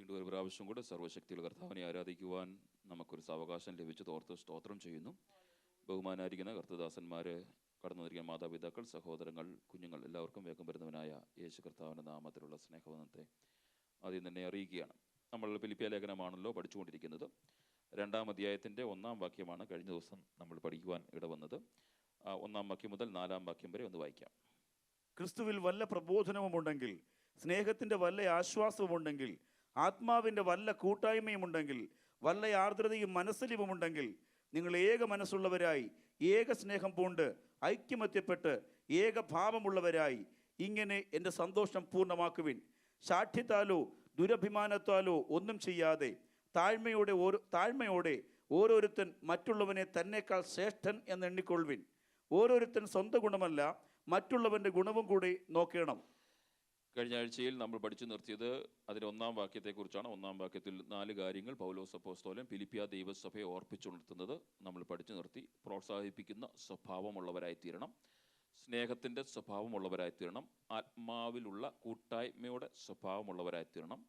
വീണ്ടും ഒരു പ്രാവശ്യം കൂടെ സർവ്വശക്തിയുള്ള കർത്താവിനെ ആരാധിക്കുവാൻ നമുക്കൊരു സാവകാശം ലഭിച്ചത് ഓർത്ത് സ്തോത്രം ചെയ്യുന്നു. ബഹുമാനായിരിക്കുന്ന കർത്തദാസന്മാരെ, കടന്നു വന്നിരിക്കുന്ന മാതാപിതാക്കൾ, സഹോദരങ്ങൾ, കുഞ്ഞുങ്ങൾ, എല്ലാവർക്കും വേഗം വരുന്നവനായ യേശു കർത്താവിൻ്റെ നാമത്തിലുള്ള സ്നേഹവന്ദനത്തെ ആദ്യം തന്നെ അറിയിക്കുകയാണ്. നമ്മൾ ഫിലിപ്പിയ ലേഖനമാണല്ലോ പഠിച്ചുകൊണ്ടിരിക്കുന്നത്. 2-ാം അധ്യായത്തിൻ്റെ 1-ാം വാക്യമാണ് കഴിഞ്ഞ ദിവസം നമ്മൾ പഠിക്കുവാൻ ഇടവന്നത്. 1-ാം വാക്യം മുതൽ 4-ാം വാക്യം വരെ ഒന്ന് വായിക്കാം. ക്രിസ്തുവിൽ വല്ല പ്രബോധനവുമുണ്ടെങ്കിൽ, സ്നേഹത്തിൻ്റെ വല്ല ആശ്വാസവുമുണ്ടെങ്കിൽ, ആത്മാവിൻ്റെ വല്ല കൂട്ടായ്മയുമുണ്ടെങ്കിൽ, വല്ല ആർദ്രതയും മനസ്സലിവുമുണ്ടെങ്കിൽ, നിങ്ങൾ ഏക മനസ്സുള്ളവരായി ഏക സ്നേഹം പൂണ്ട് ഐക്യമത്യപ്പെട്ട് ഏകഭാവമുള്ളവരായി ഇങ്ങനെ എൻ്റെ സന്തോഷം പൂർണ്ണമാക്കുവിൻ. ശാഠ്യത്താലോ ദുരഭിമാനത്താലോ ഒന്നും ചെയ്യാതെ താഴ്മയോടെ ഓരോരുത്തൻ മറ്റുള്ളവനെ തന്നേക്കാൾ ശ്രേഷ്ഠൻ എന്ന് എണ്ണിക്കൊള്ളുവിൻ. ഓരോരുത്തൻ സ്വന്തം ഗുണമല്ല, മറ്റുള്ളവൻ്റെ ഗുണവും കൂടി നോക്കണം. കഴിഞ്ഞ ആഴ്ചയിൽ നമ്മൾ പഠിച്ചു നിർത്തിയത് അതിൻ്റെ 1-ാം വാക്യത്തെക്കുറിച്ചാണ്. 1-ാം വാക്യത്തിൽ 4 കാര്യങ്ങൾ പൗലോസ് അപ്പോസ്തലൻ ഫിലിപ്പിയ ദൈവസഭയെ ഓർപ്പിച്ചുണർത്തുന്നത് നമ്മൾ പഠിച്ചു നിർത്തി. പ്രോത്സാഹിപ്പിക്കുന്ന സ്വഭാവമുള്ളവരായിത്തീരണം, സ്നേഹത്തിൻ്റെ സ്വഭാവമുള്ളവരായിത്തീരണം, ആത്മാവിലുള്ള കൂട്ടായ്മയുടെ സ്വഭാവമുള്ളവരായിത്തീരണം,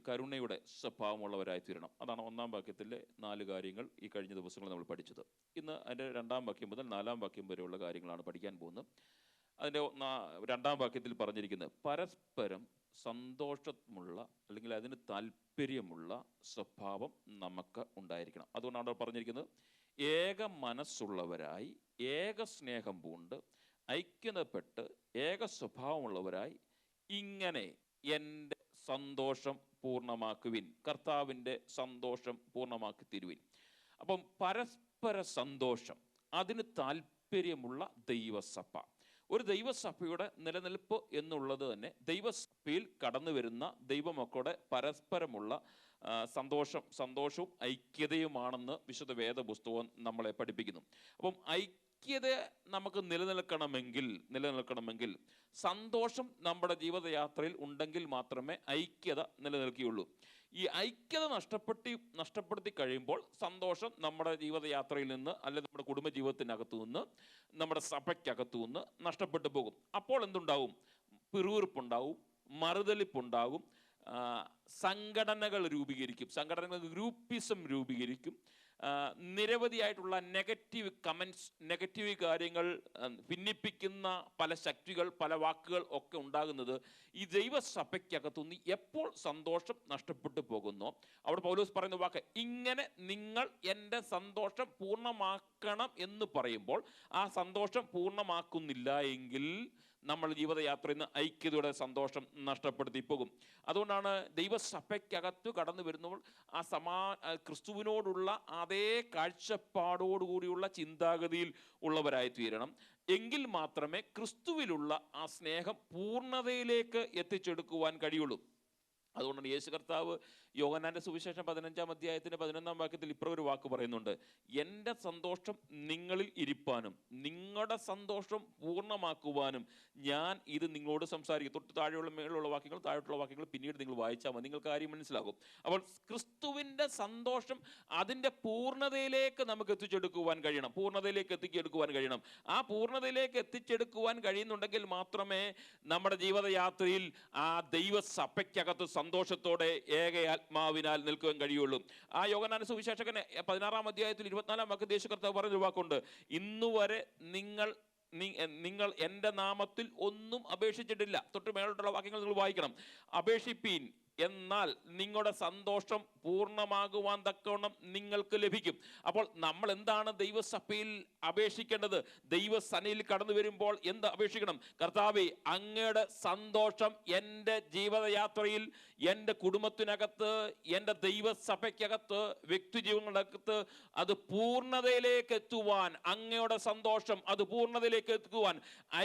കരുണയുടെ സ്വഭാവമുള്ളവരായിത്തീരണം. അതാണ് 1-ാം വാക്യത്തിലെ 4 കാര്യങ്ങൾ ഈ കഴിഞ്ഞ ദിവസങ്ങളിൽ നമ്മൾ പഠിച്ചത്. ഇന്ന് അതിൻ്റെ 2-ാം വാക്യം മുതൽ 4-ാം വാക്യം വരെയുള്ള കാര്യങ്ങളാണ് പഠിക്കാൻ പോകുന്നത്. അതിൻ്റെ 2-ാം വാക്യത്തിൽ പറഞ്ഞിരിക്കുന്നത് പരസ്പരം സന്തോഷമുള്ള അല്ലെങ്കിൽ അതിന് താല്പര്യമുള്ള സ്വഭാവം നമുക്ക് ഉണ്ടായിരിക്കണം. അതുകൊണ്ടാണ് അവിടെ പറഞ്ഞിരിക്കുന്നത് ഏക മനസ്സുള്ളവരായി ഏക സ്നേഹം പൂണ്ട് ഐക്യതപ്പെട്ട് ഏക സ്വഭാവമുള്ളവരായി ഇങ്ങനെ എൻ്റെ സന്തോഷം പൂർണ്ണമാക്കുവിൻ. കർത്താവിൻ്റെ സന്തോഷം പൂർണ്ണമാക്കി തരുവിൻ. അപ്പം പരസ്പര സന്തോഷം, അതിന് താല്പര്യമുള്ള ദൈവസഭ. ഒരു ദൈവസഭയുടെ നിലനിൽപ്പ് എന്നുള്ളത് തന്നെ ദൈവസഭയിൽ കടന്നു വരുന്ന ദൈവമക്കളുടെ പരസ്പരമുള്ള സന്തോഷവും ഐക്യതയുമാണെന്ന് വിശുദ്ധ വേദപുസ്തകം നമ്മളെ പഠിപ്പിക്കുന്നു. അപ്പം ഐക്യത നമുക്ക് നിലനിൽക്കണമെങ്കിൽ സന്തോഷം നമ്മുടെ ജീവിതയാത്രയിൽ ഉണ്ടെങ്കിൽ മാത്രമേ ഐക്യത നിലനിൽക്കുകയുള്ളൂ. ഈ ഐക്യത നഷ്ടപ്പെടുത്തി കഴിയുമ്പോൾ സന്തോഷം നമ്മുടെ ജീവിതയാത്രയിൽ നിന്ന് അല്ലെങ്കിൽ നമ്മുടെ കുടുംബജീവിതത്തിനകത്തു നിന്ന് നമ്മുടെ സഭയ്ക്കകത്തു നിന്ന് നഷ്ടപ്പെട്ടു പോകും. അപ്പോൾ എന്തുണ്ടാവും? പിറുവിറുപ്പുണ്ടാവും, മറുതലിപ്പുണ്ടാകും, സംഘടനകൾ രൂപീകരിക്കും, ഗ്രൂപ്പിസം രൂപീകരിക്കും, നിരവധിയായിട്ടുള്ള നെഗറ്റീവ് കമൻസ്, നെഗറ്റീവ് കാര്യങ്ങൾ ഭിന്നിപ്പിക്കുന്ന പല ശക്തികൾ, പല വാക്കുകൾ ഒക്കെ ഉണ്ടാകുന്നത് ഈ ദൈവസഭയ്ക്കകത്തുനിന്ന് എപ്പോൾ സന്തോഷം നഷ്ടപ്പെട്ടു പോകുന്നു. അവിടെ പൗലോസ് പറയുന്ന വാക്ക് ഇങ്ങനെ നിങ്ങൾ എൻ്റെ സന്തോഷം പൂർണ്ണമാക്കണം എന്ന് പറയുമ്പോൾ ആ സന്തോഷം പൂർണ്ണമാക്കുന്നില്ല എങ്കിൽ നമ്മൾ ജീവിതയാത്രയിൽ നിന്ന് ഐക്യതയുടെ സന്തോഷം നഷ്ടപ്പെടുത്തി പോകും. അതുകൊണ്ടാണ് ദൈവസഭയ്ക്കകത്ത് കടന്നു വരുമ്പോൾ ക്രിസ്തുവിനോടുള്ള അതേ കാഴ്ചപ്പാടോടുകൂടിയുള്ള ചിന്താഗതിയിൽ ഉള്ളവരായി തീരണം. എങ്കിൽ മാത്രമേ ക്രിസ്തുവിലുള്ള ആ സ്നേഹം പൂർണ്ണതയിലേക്ക് എത്തിച്ചെടുക്കുവാൻ കഴിയുള്ളൂ. അതുകൊണ്ടാണ് യേശു കർത്താവ് യോഹന്നാന്റെ സുവിശേഷം 15-ാം അധ്യായത്തിന്റെ 11-ാം വാക്യത്തിൽ ഒരു വാക്ക് പറയുന്നുണ്ട്. എൻ്റെ സന്തോഷം നിങ്ങളിൽ ഇരിപ്പാനും നിങ്ങളുടെ സന്തോഷം പൂർണ്ണമാക്കുവാനും ഞാൻ ഇത് നിങ്ങളോട് സംസാരിക്കും. തൊട്ട് താഴെയുള്ള മേലുള്ള വാക്യങ്ങൾ, താഴോട്ടുള്ള വാക്യങ്ങൾ പിന്നീട് നിങ്ങൾ വായിച്ചാൽ മതി, നിങ്ങൾക്ക് കാര്യം മനസ്സിലാകും. അപ്പോൾ ക്രിസ്തുവിൻ്റെ സന്തോഷം അതിൻ്റെ പൂർണ്ണതയിലേക്ക് നമുക്ക് എത്തിച്ചെടുക്കുവാൻ കഴിയണം. ആ പൂർണ്ണതയിലേക്ക് എത്തിച്ചെടുക്കുവാൻ കഴിയുന്നുണ്ടെങ്കിൽ മാത്രമേ നമ്മുടെ ജീവിതയാത്രയിൽ ആ ദൈവസഭയ്ക്കകത്ത് സന്തോഷത്തോടെ ഏക ആത്മാവിനാൽ നിൽക്കുവാൻ കഴിയുള്ളൂ. ആ യോഹന്നാന്റെ സുവിശേഷകന് 16-ാം അധ്യായത്തിൽ 24-ാം വാക്യത്തിൽ യേശു കർത്താവ് പറഞ്ഞൊരു വാക്കുണ്ട്. ഇന്നുവരെ നിങ്ങൾ എൻ്റെ നാമത്തിൽ ഒന്നും അപേക്ഷിച്ചിട്ടില്ല. തൊട്ട് മേലോട്ടുള്ള വാക്യങ്ങൾ നിങ്ങൾ വായിക്കണം. അപേക്ഷിപ്പീൻ, എന്നാൽ നിങ്ങളുടെ സന്തോഷം പൂർണ്ണമാകുവാൻ തക്കവണ്ണം നിങ്ങൾക്ക് ലഭിക്കും. അപ്പോൾ നമ്മൾ എന്താണ് ദൈവസഭയിൽ അപേക്ഷിക്കേണ്ടത്? ദൈവസന്നിധിയിൽ കടന്നു വരുമ്പോൾ എന്ത് അപേക്ഷിക്കണം? കർത്താവേ, അങ്ങയുടെ സന്തോഷം എൻ്റെ ജീവിതയാത്രയിൽ, എൻ്റെ കുടുംബത്തിനകത്ത്, എൻ്റെ ദൈവസഭയ്ക്കകത്ത്, വ്യക്തിജീവനകത്ത് അത് പൂർണ്ണതയിലേക്ക് എത്തുവാൻ, അങ്ങയുടെ സന്തോഷം അത് പൂർണ്ണതയിലേക്ക് എത്തുവാൻ,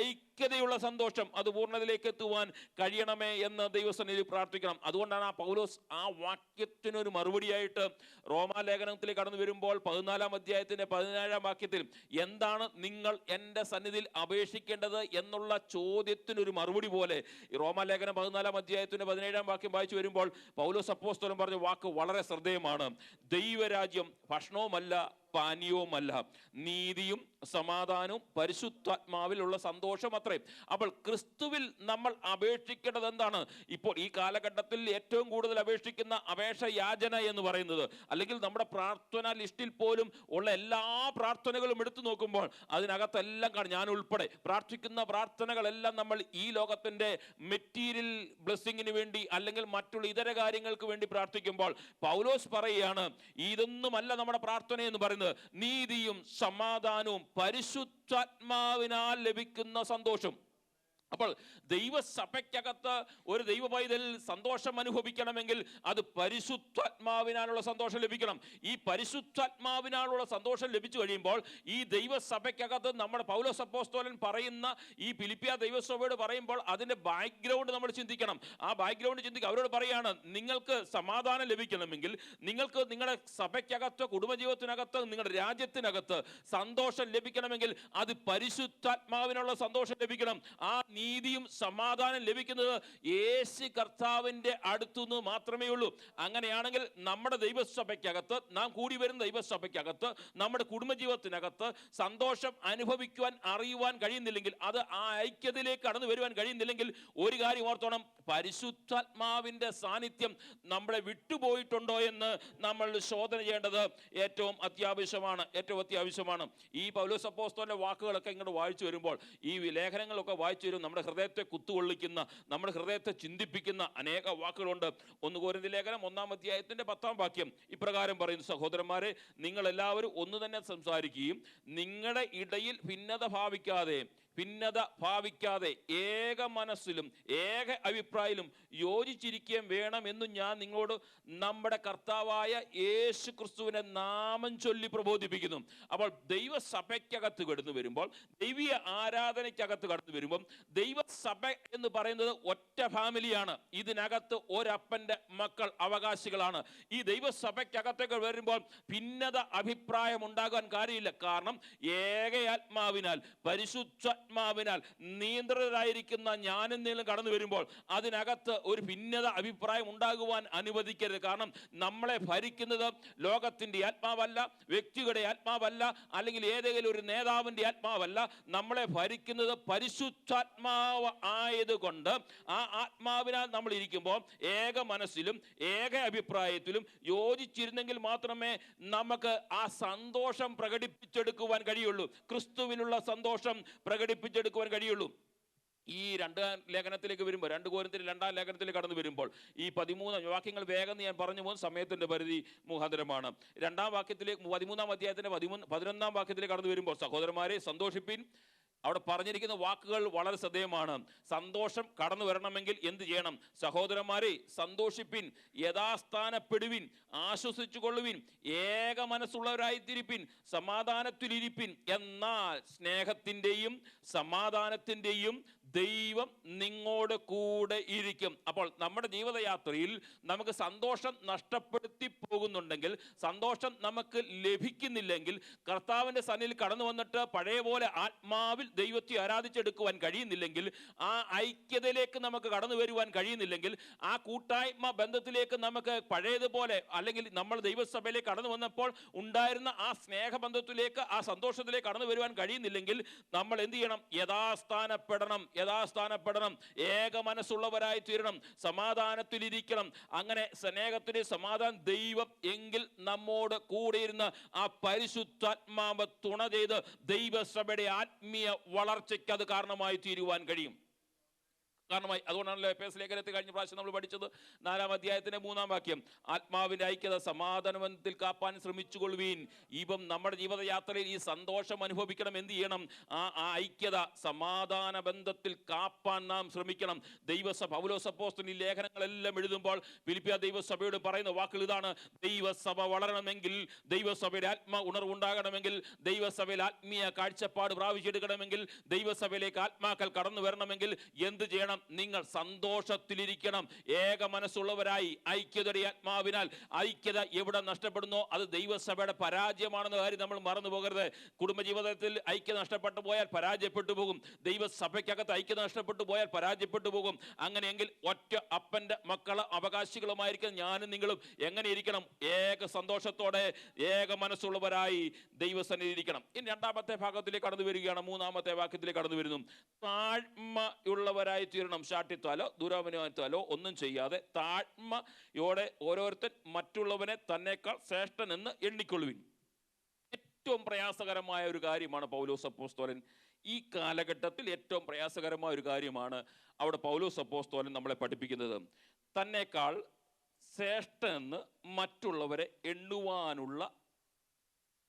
ഐക്യതയുള്ള സന്തോഷം അത് പൂർണ്ണതയിലേക്ക് എത്തുവാൻ കഴിയണമേ എന്ന് ദൈവസന്നിധിയിൽ പ്രാർത്ഥിക്കണം. അതുകൊണ്ടാണ് ആ പൗലോസ് ആ വാക്യത്തിനൊരു മറുപടിയായിട്ട് റോമാലേഖനത്തിലേക്ക് കടന്നു വരുമ്പോൾ 14-ാം അധ്യായത്തിന്റെ 17-ാം വാക്യത്തിൽ എന്താണ് നിങ്ങൾ എൻ്റെ സന്നിധിയിൽ അപേക്ഷിക്കേണ്ടത് എന്നുള്ള ചോദ്യത്തിനൊരു മറുപടി പോലെ റോമാലേഖനം 14-ാം അധ്യായത്തിന്റെ 17-ാം വാക്യം വായിച്ചു വരുമ്പോൾ പൗലോസ് അപ്പോസ്തലൻ പറഞ്ഞ വാക്ക് വളരെ ശ്രദ്ധേയമാണ്. ദൈവരാജ്യം ഭക്ഷണവുമല്ല പാനീയവുമല്ല, നീതിയും സമാധാനവും പരിശുദ്ധാത്മാവിലുള്ള സന്തോഷം അത്രേ. അപ്പോൾ ക്രിസ്തുവിൽ നമ്മൾ അപേക്ഷിക്കേണ്ടത് എന്താണ്? ഇപ്പോൾ ഈ കാലഘട്ടത്തിൽ ഏറ്റവും കൂടുതൽ അപേക്ഷിക്കുന്ന അപേക്ഷ യാചന എന്ന് പറയുന്നത്, അല്ലെങ്കിൽ നമ്മുടെ പ്രാർത്ഥന ലിസ്റ്റിൽ പോലും ഉള്ള എല്ലാ പ്രാർത്ഥനകളും എടുത്തു നോക്കുമ്പോൾ അതിനകത്തെല്ലാം കാണും, ഞാൻ ഉൾപ്പെടെ പ്രാർത്ഥിക്കുന്ന പ്രാർത്ഥനകളെല്ലാം നമ്മൾ ഈ ലോകത്തിന്റെ മെറ്റീരിയൽ ബ്ലെസ്സിങ്ങിന് വേണ്ടി അല്ലെങ്കിൽ മറ്റുള്ള ഇതര കാര്യങ്ങൾക്ക് വേണ്ടി പ്രാർത്ഥിക്കുമ്പോൾ പൗലോസ് പറയുകയാണ്, ഇതൊന്നുമല്ല നമ്മുടെ പ്രാർത്ഥന എന്ന് പറയുന്നത്. നീതിയും സമാധാനവും പരിശുദ്ധാത്മാവിനാൽ ലഭിക്കുന്ന സന്തോഷം. അപ്പോൾ ദൈവസഭയ്ക്കകത്ത് ഒരു ദൈവ പൈതൽ സന്തോഷം അനുഭവിക്കണമെങ്കിൽ അത് പരിശുദ്ധാത്മാവിനാലുള്ള സന്തോഷം ലഭിക്കണം. ഈ പരിശുദ്ധാത്മാവിനാലുള്ള സന്തോഷം ലഭിച്ചു കഴിയുമ്പോൾ ഈ ദൈവസഭയ്ക്കകത്ത് നമ്മുടെ പൗലോസ് അപ്പോസ്തലൻ പറയുന്ന ഈ ഫിലിപ്പിയ ദൈവസഭയോട് പറയുമ്പോൾ അതിൻ്റെ ബാക്ക്ഗ്രൗണ്ട് നമ്മൾ ചിന്തിക്കണം. ആ ബാക്ക്ഗ്രൗണ്ട് ചിന്തിക്കുക. അവരോട് പറയാണ്, നിങ്ങൾക്ക് സമാധാനം ലഭിക്കണമെങ്കിൽ, നിങ്ങൾക്ക് നിങ്ങളുടെ സഭയ്ക്കകത്ത്, കുടുംബജീവിതത്തിനകത്ത്, നിങ്ങളുടെ രാജ്യത്തിനകത്ത് സന്തോഷം ലഭിക്കണമെങ്കിൽ അത് പരിശുദ്ധാത്മാവിനുള്ള സന്തോഷം ലഭിക്കണം. ആ നീതിയും സമാധാനം ലഭിക്കുന്നത് യേശു കർത്താവിന്റെ അടുത്തുനിന്ന് മാത്രമേ ഉള്ളൂ. അങ്ങനെയാണെങ്കിൽ നമ്മുടെ ദൈവസഭയ്ക്കകത്ത്, നാം കൂടി വരുന്ന ദൈവസഭയ്ക്കകത്ത്, നമ്മുടെ കുടുംബജീവിതത്തിനകത്ത് സന്തോഷം അനുഭവിക്കുവാൻ അറിയുവാൻ കഴിയുന്നില്ലെങ്കിൽ, അത് ആ ഐക്യതയിലേക്ക് കടന്നു വരുവാൻ കഴിയുന്നില്ലെങ്കിൽ, ഒരു കാര്യം ഓർത്തോണം, പരിശുദ്ധാത്മാവിന്റെ സാന്നിധ്യം നമ്മളെ വിട്ടുപോയിട്ടുണ്ടോ എന്ന് നമ്മൾ ശോധന ചെയ്യേണ്ടത് ഏറ്റവും അത്യാവശ്യമാണ്. ഈ പൗലോസ് അപ്പോസ്തലന്റെ വാക്കുകളൊക്കെ ഇങ്ങോട്ട് വായിച്ചു വരുമ്പോൾ, ഈ ലേഖനങ്ങളൊക്കെ വായിച്ചു വരും, നമ്മുടെ ഹൃദയത്തെ കുത്തുകൊള്ളിക്കുന്ന, നമ്മുടെ ഹൃദയത്തെ ചിന്തിപ്പിക്കുന്ന അനേക വാക്കുകളുണ്ട്. 1 കൊരിന്ത്യർ ലേഖനം 1-ാം അധ്യായത്തിന്റെ 10-ാം വാക്യം ഇപ്രകാരം പറയുന്നു, സഹോദരന്മാരെ, നിങ്ങൾ എല്ലാവരും ഒന്ന് തന്നെ സംസാരിക്കുകയും നിങ്ങളുടെ ഇടയിൽ ഭിന്നത ഭാവിക്കാതെ ഏക മനസ്സിലും ഏക അഭിപ്രായത്തിലും യോജിച്ചിരിക്കുകയും വേണമെന്നും ഞാൻ നിങ്ങളോട് നമ്മുടെ കർത്താവായ യേശു ക്രിസ്തുവിന്റെ നാമം ചൊല്ലി പ്രബോധിപ്പിക്കുന്നു. അപ്പോൾ ദൈവസഭയ്ക്കകത്ത് കടന്നു വരുമ്പോൾ, ദൈവീയ ആരാധനയ്ക്കകത്ത് കടന്നു വരുമ്പോൾ, ദൈവസഭ എന്ന് പറയുന്നത് ഒറ്റ ഫാമിലിയാണ്. ഇതിനകത്ത് ഒരപ്പന്റെ മക്കൾ അവകാശികളാണ്. ഈ ദൈവസഭയ്ക്കകത്തേക്ക് വരുമ്പോൾ ഭിന്നത അഭിപ്രായം ഉണ്ടാകാൻ കാര്യമില്ല. കാരണം ഏകയാത്മാവിനാൽ, പരിശുദ്ധാത്മാവിനാൽ നിയന്ത്രിതരായിരിക്കുന്ന ഞാനും നീളും കടന്നു വരുമ്പോൾ അതിനകത്ത് ഒരു ഭിന്നത അഭിപ്രായം ഉണ്ടാകുവാൻ അനുവദിക്കരുത്. കാരണം നമ്മളെ ഭരിക്കുന്നത് ലോകത്തിന്റെ ആത്മാവല്ല, വ്യക്തികളുടെ ആത്മാവല്ല, അല്ലെങ്കിൽ ഏതെങ്കിലും ഒരു നേതാവിന്റെ ആത്മാവല്ല. നമ്മളെ ഭരിക്കുന്നത് പരിശുദ്ധാത്മാവ് ആയതുകൊണ്ട് ആ ആത്മാവിനാൽ നമ്മൾ ഇരിക്കുമ്പോൾ ഏക മനസ്സിലും ഏക അഭിപ്രായത്തിലും യോജിച്ചിരുന്നെങ്കിൽ മാത്രമേ നമുക്ക് ആ സന്തോഷം പ്രകടിപ്പിച്ചെടുക്കുവാൻ കഴിയുള്ളൂ. ക്രിസ്തുവിലുള്ള സന്തോഷം പ്രകടിപ്പിച്ചെടുക്കുവാൻ കഴിയുള്ളൂ. ഈ 2-ാം ലേഖനത്തിലേക്ക് വരുമ്പോൾ, 2 കൊരിന്ത്യർ 2-ാം ലേഖനത്തിലേക്ക് കടന്നു വരുമ്പോൾ, ഈ 13 വാക്യങ്ങൾ വേഗം ഞാൻ പറഞ്ഞു പോകുന്ന സമയത്തിന്റെ പരിധി മുഖാന്തരമാണ്. 2-ാം വാക്യത്തിലേക്ക്, 13-ാം അധ്യായത്തിന്റെ 11-ാം വാക്യത്തിലേക്ക് കടന്നു വരുമ്പോൾ, സഹോദരന്മാരെ സന്തോഷിപ്പിൻ. അവിടെ പറഞ്ഞിരിക്കുന്ന വാക്കുകൾ വളരെ ശ്രദ്ധേയമാണ്. സന്തോഷം കടന്നു വരണമെങ്കിൽ എന്ത് ചെയ്യണം? സഹോദരന്മാരെ സന്തോഷിപ്പിൻ, യഥാസ്ഥാനപ്പെടുവിൻ, ആശ്വസിച്ചു കൊള്ളുവിൻ, ഏക മനസ്സുള്ളവരായിത്തിരിപ്പിൻ, സമാധാനത്തിലിരിപ്പിൻ, എന്നാൽ സ്നേഹത്തിൻ്റെയും സമാധാനത്തിൻ്റെയും ദൈവം നിങ്ങളോട് കൂടെ ഇരിക്കും. അപ്പോൾ നമ്മുടെ ജീവിതയാത്രയിൽ നമുക്ക് സന്തോഷം നഷ്ടപ്പെടുത്തി പോകുന്നുണ്ടെങ്കിൽ, സന്തോഷം നമുക്ക് ലഭിക്കുന്നില്ലെങ്കിൽ, കർത്താവിൻ്റെ സന്നിധിയിൽ കടന്നു വന്നിട്ട് പഴയ പോലെ ആത്മാവിൽ ദൈവത്തെ ആരാധിച്ചെടുക്കുവാൻ കഴിയുന്നില്ലെങ്കിൽ, ആ ഐക്യതയിലേക്ക് നമുക്ക് കടന്നു വരുവാൻ കഴിയുന്നില്ലെങ്കിൽ, ആ കൂട്ടായ്മ ബന്ധത്തിലേക്ക് നമുക്ക് പഴയതുപോലെ, അല്ലെങ്കിൽ നമ്മൾ ദൈവസഭയിലേക്ക് കടന്നു വന്നപ്പോൾ ഉണ്ടായിരുന്ന ആ സ്നേഹബന്ധത്തിലേക്ക്, ആ സന്തോഷത്തിലേക്ക് കടന്നു വരുവാൻ കഴിയുന്നില്ലെങ്കിൽ, നമ്മൾ എന്ത് ചെയ്യണം? യഥാസ്ഥാനപ്പെടണം. ഏക മനസ്സുള്ളവരായി തീരണം, സമാധാനത്തിലിരിക്കണം. അങ്ങനെ സ്നേഹത്തിന് സമാധാനം ദൈവം എങ്കിൽ നമ്മോട് കൂടെ ഇരുന്ന് ആ പരിശുദ്ധാത്മാവ് തുണ ചെയ്ത് ദൈവസഭയുടെ ആത്മീയ വളർച്ചയ്ക്ക് അത് കാരണമായി തീരുവാൻ കഴിയും. അതുകൊണ്ടാണല്ലോ എഫേസ്യ ലേഖനത്തിൽ കഴിഞ്ഞ പ്രാവശ്യം നമ്മൾ പഠിച്ചത് 4-ാം അധ്യായത്തിന്റെ 3-ാം വാക്യം, ആത്മാവിന്റെ ഐക്യത സമാധാനബന്ധത്തിൽ കാപ്പാൻ ശ്രമിച്ചുകൊള്ളുവീൻ. ഇപ്പം നമ്മുടെ ജീവിതയാത്രയിൽ ഈ സന്തോഷം അനുഭവിക്കണം. എന്ത് ചെയ്യണം? ആ ഐക്യത സമാധാന ബന്ധത്തിൽ കാപ്പാൻ നാം ശ്രമിക്കണം. ദൈവസഭ, പൗലോസ് അപ്പോസ്തലൻ ഈ ലേഖനങ്ങളെല്ലാം എഴുതുമ്പോൾ ഫിലിപ്പിയ ദൈവസഭയോട് പറയുന്ന വാക്കുകൾ ഇതാണ്: ദൈവസഭ വളരണമെങ്കിൽ, ദൈവസഭയുടെ ആത്മ ഉണർവുണ്ടാകണമെങ്കിൽ, ദൈവസഭയിൽ ആത്മീയ കാഴ്ചപ്പാട് പ്രാപിച്ചെടുക്കണമെങ്കിൽ, ദൈവസഭയിലേക്ക് ആത്മാക്കൾ കടന്നു വരണമെങ്കിൽ എന്ത് ചെയ്യണം? നിങ്ങൾ സന്തോഷത്തിലിരിക്കണം. ഏക മനസ്സുള്ളവരായി ഐക്യതയുടെ ആത്മാവിനാൽ. ഐക്യത എവിടെ നഷ്ടപ്പെടുന്നോ അത് ദൈവസഭയുടെ പരാജയമാണെന്ന കാര്യം നമ്മൾ മറന്നു പോകരുത്. കുടുംബജീവിതത്തിൽ ഐക്യത നഷ്ടപ്പെട്ടു പോയാൽ പരാജയപ്പെട്ടു പോകും. ദൈവസഭയ്ക്കകത്ത് ഐക്യത നഷ്ടപ്പെട്ടു പോയാൽ പരാജയപ്പെട്ടു പോകും. അങ്ങനെയെങ്കിൽ ഒറ്റ അപ്പന്റെ മക്കള് അവകാശികളുമായിരിക്കും ഞാനും നിങ്ങളും. എങ്ങനെ ഇരിക്കണം? ഏക സന്തോഷത്തോടെ ഏക മനസ്സുള്ളവരായി ദൈവസന്നിധി ഇരിക്കണം. ഇനി രണ്ടാമത്തെ ഭാഗത്തിലേക്ക് കടന്നു വരികയാണ്. മൂന്നാമത്തെ വാക്യത്തിലേക്ക് കടന്നു വരുന്നു. താഴ്മയുള്ളവരായി തീരണം. ശാഠ്യത്താലോ ദുരാഭിമാനത്താലോ ഒന്നും ചെയ്യാതെ താഴ്മയോടെ ഓരോരുത്തൻ മറ്റുള്ളവനെ തന്നേക്കാൾ ശ്രേഷ്ഠനെന്ന് എണ്ണിക്കൊള്ളുവിൻ. ഏറ്റവും പ്രയാസകരമായ ഒരു കാര്യമാണ് പൗലോസ് അപ്പോസ്തലൻ ഈ കാലഘട്ടത്തിൽ ഏറ്റവും പ്രയാസകരമായ ഒരു കാര്യമാണ് അവിടെ പൗലോസ് അപ്പോസ്തലൻ നമ്മളെ പഠിപ്പിക്കുന്നത്. തന്നേക്കാൾ ശ്രേഷ്ഠനെന്ന് മറ്റുള്ളവരെ എണ്ണുവാനുള്ള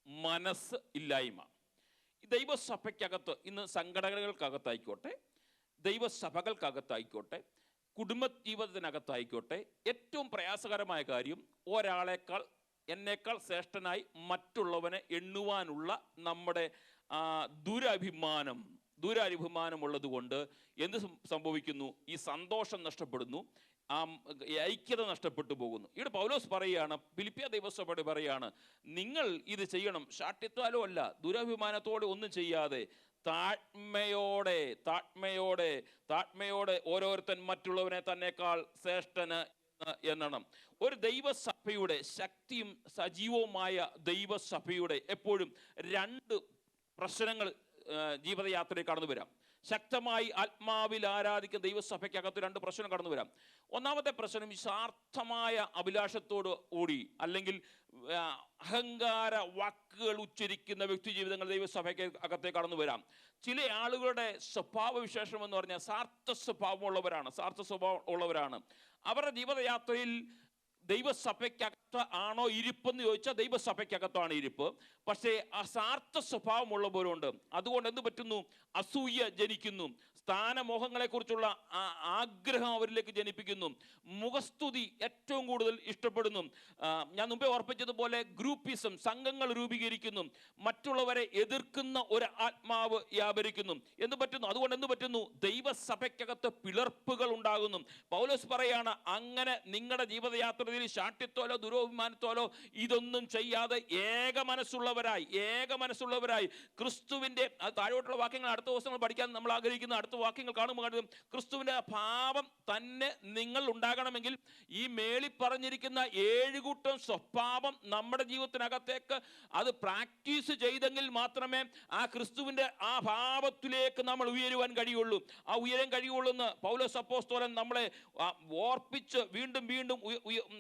മനസ്സ് ഇല്ലായ്മ. ദൈവസഭയ്ക്കകത്ത് ഇന്ന് സംഘടനകൾക്കകത്തായിക്കോട്ടെ, ദൈവസഭകൾക്കകത്തായിക്കോട്ടെ, കുടുംബ ജീവിതത്തിനകത്തായിക്കോട്ടെ, ഏറ്റവും പ്രയാസകരമായ കാര്യം ഒരാളെക്കാൾ എന്നേക്കാൾ ശ്രേഷ്ഠനായി മറ്റുള്ളവനെ എണ്ണുവാനുള്ള നമ്മുടെ ദുരഭിമാനമുള്ളത് കൊണ്ട് എന്ത് സംഭവിക്കുന്നു? ഈ സന്തോഷം നഷ്ടപ്പെടുന്നു, ഐക്യത നഷ്ടപ്പെട്ടു പോകുന്നു. ഇവിടെ പൗലോസ് പറയുകയാണ്, ഫിലിപ്പിയ ദൈവസഭയോട് പറയുകയാണ്, നിങ്ങൾ ഇത് ചെയ്യണം. ശാഠ്യത്താലോ അല്ല, ദുരഭിമാനത്തോടെ ഒന്നും ചെയ്യാതെ താഴ്മയോടെ ഓരോരുത്തൻ മറ്റുള്ളവനെ തന്നേക്കാൾ ശ്രേഷ്ഠന് എണ്ണണം. ഒരു ദൈവസഭയുടെ ശക്തിയും സജീവവുമായ ദൈവസഭയുടെ എപ്പോഴും രണ്ട് പ്രശ്നങ്ങൾ ജീവിതയാത്രയിൽ കടന്നു വരാം. ശക്തമായി ആത്മാവിൽ ആരാധിക്കുന്ന ദൈവസഭയ്ക്കകത്ത് രണ്ട് പ്രശ്നം കടന്നു വരാം. ഒന്നാമത്തെ പ്രശ്നം സ്വാർത്ഥമായ അഭിലാഷത്തോട് കൂടി അല്ലെങ്കിൽ അഹങ്കാര വാക്കുകൾ ഉച്ചരിക്കുന്ന വ്യക്തി ജീവിതങ്ങൾ ദൈവസഭയ്ക്ക് അകത്തെ കടന്നു വരാം. ചില ആളുകളുടെ സ്വഭാവ വിശേഷം എന്ന് പറഞ്ഞാൽ സ്വാർത്ഥ സ്വഭാവമുള്ളവരാണ്. അവരുടെ ജീവിതയാത്രയിൽ ദൈവസഭയ്ക്കകത്ത് ആണോ ഇരിപ്പെന്ന് ചോദിച്ചാൽ ദൈവസഭയ്ക്കകത്താണ് ഇരിപ്പ്. പക്ഷേ അസാർത്ഥ സ്വഭാവമുള്ളവരുണ്ട്. അതുകൊണ്ട് എന്ത് പറ്റുന്നു? അസൂയ ജനിക്കുന്നു. സ്ഥാനമോഹങ്ങളെക്കുറിച്ചുള്ള ആഗ്രഹം അവരിലേക്ക് ജനിപ്പിക്കുന്നു. മുഖസ്തുതി ഏറ്റവും കൂടുതൽ ഇഷ്ടപ്പെടുന്നു. ഞാൻ മുമ്പേ ഓർപ്പിച്ചതുപോലെ ഗ്രൂപ്പിസം, സംഘങ്ങൾ രൂപീകരിക്കുന്നു. മറ്റുള്ളവരെ എതിർക്കുന്ന ഒരു ആത്മാവ് വ്യാപരിക്കുന്നു. എന്ത് പറ്റുന്നു? അതുകൊണ്ട് എന്ത് പറ്റുന്നു? ദൈവസഭയ്ക്കകത്ത് പിളർപ്പുകൾ ഉണ്ടാകുന്നു. പൗലോസ് പറയാണ്, അങ്ങനെ നിങ്ങളുടെ ജീവിതയാത്രയിൽ ശാഠ്യത്തോലോ ദുരഭിമാനത്തോലോ ഇതൊന്നും ചെയ്യാതെ ഏക മനസ്സുള്ളവരായി ക്രിസ്തുവിന്റെ താഴോട്ടുള്ള വാക്യങ്ങൾ അടുത്ത ദിവസങ്ങൾ പഠിക്കാൻ നമ്മൾ ആഗ്രഹിക്കുന്ന അടുത്ത വാക്യങ്ങൾ കാണുമ്പോൾ ക്രിസ്തുവിന്റെ ഭാവം തന്നെ നിങ്ങൾ ഉണ്ടാകണമെങ്കിൽ ഈ മേളി പറഞ്ഞിരിക്കുന്ന 7 കൂട്ടം സ്വഭാവം നമ്മുടെ ജീവിതത്തിനകത്തേക്ക് അത് പ്രാക്ടീസ് ചെയ്തെങ്കിൽ മാത്രമേ ആ ക്രിസ്തുവിന്റെ ആ ഭാവത്തിലേക്ക് നമ്മൾ ഉയരുവാൻ കഴിയുള്ളൂ. ആ ഉയരാൻ കഴിയുള്ളൂ എന്ന് പൗലോസ് അപ്പോസ്തലൻ നമ്മളെ ഓർപ്പിച്ച് വീണ്ടും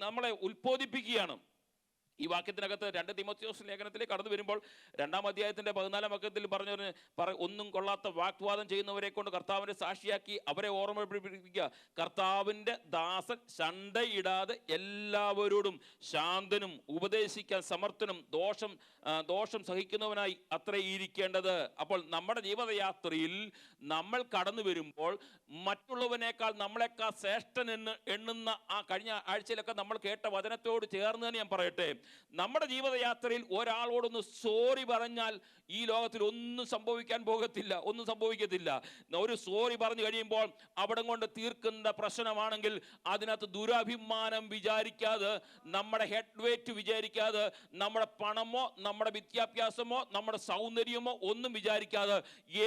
നമ്മളെ ഉത്ബോധിപ്പിക്കുകയാണ്. ഈ വാക്യത്തിനകത്ത് 2 തീമോഥെയോസ് ലേഖനത്തിലേക്ക് കടന്നു വരുമ്പോൾ 2-ാം അധ്യായത്തിന്റെ 14-ാം വാക്യത്തിൽ ഒന്നും കൊള്ളാത്ത വാഗ്വാദം ചെയ്യുന്നവരെ കൊണ്ട് കർത്താവിന്റെ സാക്ഷിയാക്കി അവരെ ഓർമ്മപ്പെടുപ്പിക്കുക. കർത്താവിന്റെ ദാസൻ ശണ്ടയിടാതെ എല്ലാവരോടും ശാന്തനും ഉപദേശിക്കാൻ സമർത്ഥനും ദോഷം സഹിക്കുന്നവനായി അത്ര ഇരിക്കേണ്ടത്. അപ്പോൾ നമ്മുടെ ജീവിതയാത്രയിൽ നമ്മൾ കടന്നു വരുമ്പോൾ മറ്റുള്ളവനേക്കാൾ നമ്മളെക്കാൾ ശ്രേഷ്ഠൻ എന്ന് എണ്ണുന്ന ആ കഴിഞ്ഞ ആഴ്ചയിലൊക്കെ നമ്മൾ കേട്ട വചനത്തോട് ചേർന്ന് തന്നെ ഞാൻ പറയട്ടെ, നമ്മുടെ ജീവിതയാത്രയിൽ ഒരാളോടൊന്ന് സോറി പറഞ്ഞാൽ ഈ ലോകത്തിൽ ഒന്നും സംഭവിക്കത്തില്ല. ഒരു സോറി പറഞ്ഞു കഴിയുമ്പോൾ അവിടെ കൊണ്ട് തീർക്കുന്ന പ്രശ്നമാണെങ്കിൽ അതിനകത്ത് ദുരഭിമാനം വിചാരിക്കാതെ, നമ്മുടെ ഹെഡ് വെയ്റ്റ് വിചാരിക്കാതെ, നമ്മുടെ പണമോ നമ്മുടെ വിദ്യാഭ്യാസമോ നമ്മുടെ സൗന്ദര്യമോ ഒന്നും വിചാരിക്കാതെ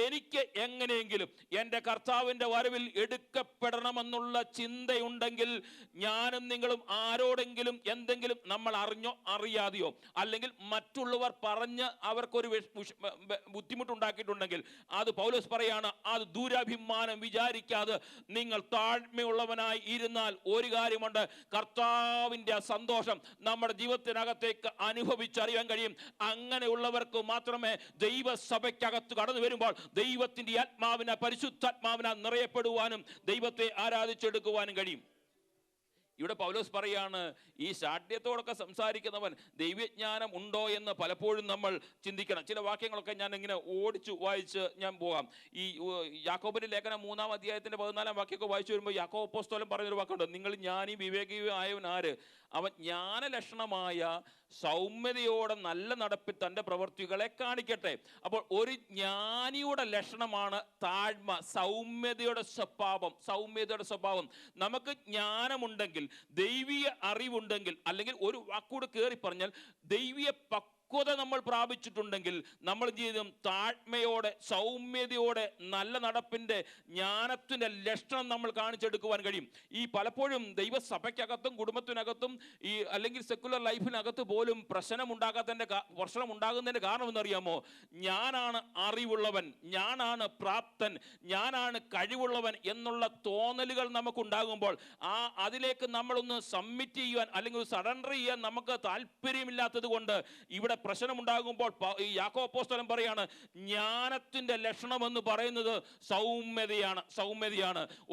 എനിക്ക് എങ്ങനെയെങ്കിലും എൻ്റെ കർത്താവിൻ്റെ വരവിൽ എടുക്കപ്പെടണമെന്നുള്ള ചിന്തയുണ്ടെങ്കിൽ ഞാനും നിങ്ങളും ആരോടെങ്കിലും എന്തെങ്കിലും നമ്മൾ അറിഞ്ഞോ അറിയാതെയോ അല്ലെങ്കിൽ മറ്റുള്ളവർ പറഞ്ഞ് അവർക്കൊരു ബുദ്ധിമുട്ടുണ്ടാക്കിയിട്ടുണ്ടെങ്കിൽ അത് പൗലോസ് പറയാണ്, അത് ദുരഭിമാനം വിചാരിക്കാതെ നിങ്ങൾ താഴ്മയുള്ളവനായി ഇരുന്നാൽ ഒരു കാര്യമുണ്ട്, കർത്താവിൻ്റെ സന്തോഷം നമ്മുടെ ജീവിതത്തിനകത്തേക്ക് അനുഭവിച്ചറിയാൻ കഴിയും. അങ്ങനെയുള്ളവർക്ക് മാത്രമേ ദൈവസഭയ്ക്കകത്ത് കടന്നു വരുമ്പോൾ ദൈവത്തിൻ്റെ പരിശുദ്ധാത്മാവിനാൽ നിറയപ്പെടുവാനും ദൈവത്തെ ആരാധിച്ചെടുക്കുവാനും കഴിയും. ഇവിടെ പൗലോസ് പറയാണ്, ഈ ശാഠ്യത്തോടൊക്കെ സംസാരിക്കുന്നവൻ ദൈവജ്ഞാനം ഉണ്ടോ എന്ന് പലപ്പോഴും നമ്മൾ ചിന്തിക്കണം. ചില വാക്യങ്ങളൊക്കെ ഞാൻ ഇങ്ങനെ ഓടിച്ചു വായിച്ച് ഞാൻ പോകാം. ഈ യാക്കോബിന്റെ ലേഖനം 3-ാം അധ്യായത്തിന്റെ 14-ാം വാക്യമൊക്കെ വായിച്ചു വരുമ്പോൾ യാക്കോബ് അപ്പോസ്തലൻ പറഞ്ഞൊരു വാക്കുണ്ട്, നിങ്ങൾ ജ്ഞാനി വിവേകിയും ആയവൻ ആര്? അവൻ ജ്ഞാനലക്ഷണമായ സൗമ്യതയോടെ നല്ല നടപ്പിൽ തൻ്റെ പ്രവൃത്തികളെ കാണിക്കട്ടെ. അപ്പോൾ ഒരു ജ്ഞാനിയുടെ ലക്ഷണമാണ് താഴ്മ, സൗമ്യതയുടെ സ്വഭാവം. നമുക്ക് ജ്ഞാനമുണ്ടെങ്കിൽ, ദൈവീയ അറിവുണ്ടെങ്കിൽ, അല്ലെങ്കിൽ ഒരു വാക്കുകൂടെ കയറി പറഞ്ഞാൽ ദൈവീയ പക്വത നമ്മൾ പ്രാപിച്ചിട്ടുണ്ടെങ്കിൽ നമ്മൾ ജീവിതം താഴ്മയോടെ, സൗമ്യതയോടെ, നല്ല നടപ്പിൻ്റെ, ജ്ഞാനത്തിൻ്റെ ലക്ഷണം നമ്മൾ കാണിച്ചെടുക്കുവാൻ കഴിയും. ഈ പലപ്പോഴും ദൈവസഭയ്ക്കകത്തും കുടുംബത്തിനകത്തും അല്ലെങ്കിൽ സെക്കുലർ ലൈഫിനകത്ത് പോലും പ്രശ്നം ഉണ്ടാകുന്നതിൻ്റെ കാരണം എന്നറിയാമോ? ഞാനാണ് അറിവുള്ളവൻ, ഞാനാണ് പ്രാപ്തൻ, ഞാനാണ് കഴിവുള്ളവൻ എന്നുള്ള തോന്നലുകൾ നമുക്കുണ്ടാകുമ്പോൾ അതിലേക്ക് നമ്മളൊന്ന് സബ്മിറ്റ് ചെയ്യുവാൻ അല്ലെങ്കിൽ സറണ്ടർ ചെയ്യാൻ നമുക്ക് താല്പര്യമില്ലാത്തത് കൊണ്ട് ഇവിടെ പ്രശ്നമുണ്ടാകുമ്പോൾ ഈ യാക്കോബ് അപ്പോസ്തലൻ പറയാണ്, ജ്ഞാനത്തിന്റെ ലക്ഷണം എന്ന് പറയുന്നത് സൗമ്യതയാണ്.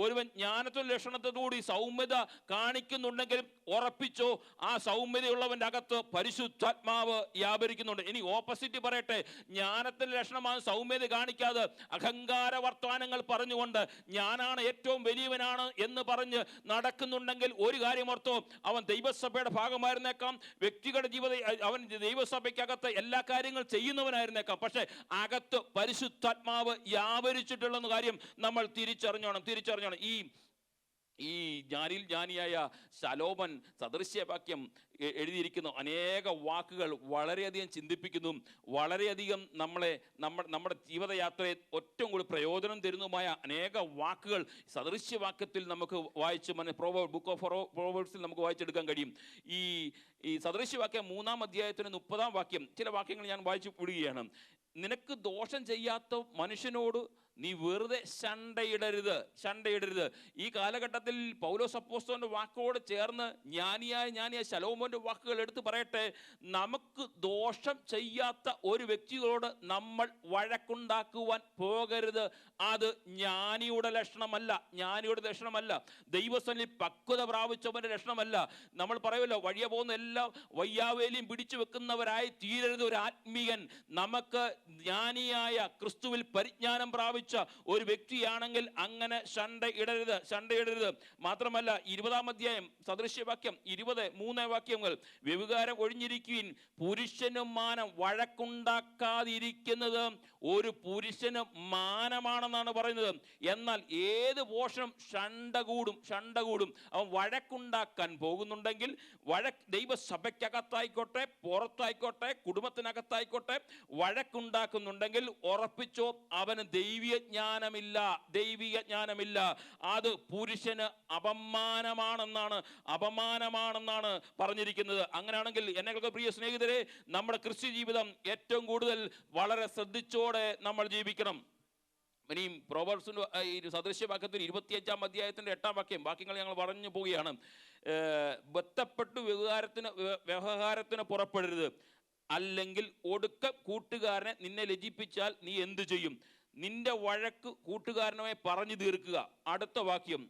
ഒരുവൻ ജ്ഞാനത്തിന്റെ ലക്ഷണത്തോടുകൂടി സൗമ്യത കാണിക്കുന്നുണ്ടെങ്കിൽ ഉറപ്പിച്ചോ, ആ സൗമ്യതയുള്ളവന്റെ അകത്ത് പരിശുദ്ധാത്മാവ് വ്യാപരിക്കുന്നുണ്ട്. ഇനി ഓപ്പോസിറ്റ് പറയട്ടെ, ജ്ഞാനത്തിന്റെ ലക്ഷണമാണ് സൗമ്യത കാണിക്കാതെ അഹങ്കാര വർത്തമാനങ്ങൾ പറഞ്ഞുകൊണ്ട് ഞാനാണ് ഏറ്റവും വലിയവനാണ് എന്ന് പറഞ്ഞ് നടക്കുന്നുണ്ടെങ്കിൽ ഒരു കാര്യം ഓർത്തോ, അവൻ ദൈവസഭയുടെ ഭാഗമായിരുന്നേക്കാം, വ്യക്തികളുടെ അവൻ ദൈവസഭയ്ക്കകത്ത് എല്ലാ കാര്യങ്ങൾ ചെയ്യുന്നവനായിരുന്നേക്കാം, പക്ഷെ അകത്ത് പരിശുദ്ധാത്മാവ് വ്യാപരിച്ചിട്ടുള്ള കാര്യം നമ്മൾ തിരിച്ചറിഞ്ഞോണം. ഈ ജ്ഞാനിയായ ശലോമൻ സദൃശ്യവാക്യം എഴുതിയിരിക്കുന്ന അനേക വാക്കുകൾ വളരെയധികം ചിന്തിപ്പിക്കുന്നു, വളരെയധികം നമ്മുടെ ജീവിതയാത്രയെ ഏറ്റവും കൂടുതൽ പ്രയോജനം തരുന്നതുമായ അനേക വാക്കുകൾ സദൃശ്യവാക്യത്തിൽ നമുക്ക് വായിച്ച് ബുക്ക് ഓഫ് പ്രോവേർബ്സിൽ നമുക്ക് വായിച്ചെടുക്കാൻ കഴിയും. ഈ സദൃശ്യവാക്യം 3-ാം അധ്യായത്തിന് 30-ാം വാക്യം, ചില വാക്യങ്ങൾ ഞാൻ വായിച്ചു വിടുകയാണ്. നിനക്ക് ദോഷം ചെയ്യാത്ത മനുഷ്യനോട് നീ വെറുതെ ശണ്ടയിടരുത്. ഈ കാലഘട്ടത്തിൽ പൗലോസ് അപ്പോസ്തലന്റെ വാക്കോട് ചേർന്ന് ജ്ഞാനിയായ ശലോമോന്റെ വാക്കുകൾ എടുത്ത് പറയട്ടെ, നമുക്ക് ദോഷം ചെയ്യാത്ത ഒരു വ്യക്തിയോട് നമ്മൾ വഴക്കുണ്ടാക്കുവാൻ പോകരുത്. അത് ജ്ഞാനിയുടെ ലക്ഷണമല്ല, ദൈവസന്നിധി പക്വത പ്രാപിച്ചവന്റെ ലക്ഷണമല്ല. നമ്മൾ പറയുമല്ലോ, വഴിയെ പോകുന്ന എല്ലാം വയ്യാവേലിയും പിടിച്ചു വെക്കുന്നവരായി തീരരുത് ഒരു ആത്മീയൻ. നമുക്ക് ജ്ഞാനിയായ ക്രിസ്തുവിൽ പരിജ്ഞാനം പ്രാപിച്ച ഒരു വ്യക്തിയാണെങ്കിൽ അങ്ങനെ ശണ്ടയിടരുത്. മാത്രമല്ല 20-ാം അധ്യായം സദൃശ്യവാക്യം 20:3 വാക്യങ്ങൾ, വ്യഭിചാരം ഒഴിഞ്ഞിരിക്കുവിൻ, പുരുഷനും മാനം, വഴക്കുണ്ടാക്കാതിരിക്കുന്നത് ഒരു പുരുഷന് മാനമാണെന്നാണ് പറയുന്നത്. എന്നാൽ ഏത് പോഷണം ശണ്ട കൂടും. അവൻ വഴക്കുണ്ടാക്കാൻ പോകുന്നുണ്ടെങ്കിൽ, ദൈവസഭയ്ക്കകത്തായിക്കോട്ടെ, പുറത്തായിക്കോട്ടെ, കുടുംബത്തിനകത്തായിക്കോട്ടെ, വഴക്കുണ്ടാക്കുന്നുണ്ടെങ്കിൽ ഉറപ്പിച്ചോ, അവന് ദൈവീയ ജ്ഞാനമില്ല. അത് പുരുഷന് അപമാനമാണെന്നാണ് പറഞ്ഞിരിക്കുന്നത്. അങ്ങനെയാണെങ്കിൽ എന്നെ പ്രിയ സ്നേഹിതരെ, നമ്മുടെ ക്രിസ്ത്യ ജീവിതം ഏറ്റവും കൂടുതൽ വളരെ ശ്രദ്ധിച്ചോടെ നമ്മൾ ജീവിക്കണം. ഇനിയും പ്രോവേർബ്സിന്റെ സദൃശ്യവാക്യത്തിൽ 25-ാം അധ്യായത്തിന്റെ 8-ാം വാക്യങ്ങൾ ഞങ്ങൾ പറഞ്ഞു പോവുകയാണ്. ബന്ധപ്പെട്ടു വ്യവഹാരത്തിന് പുറപ്പെടരുത്, അല്ലെങ്കിൽ ഒടുക്ക കൂട്ടുകാരനെ നിന്നെ ലജ്ജിപ്പിച്ചാൽ നീ എന്തു ചെയ്യും? നിന്റെ വഴക്ക് കൂട്ടുകാരനുമായി പറഞ്ഞു തീർക്കുക. അടുത്ത വാക്യം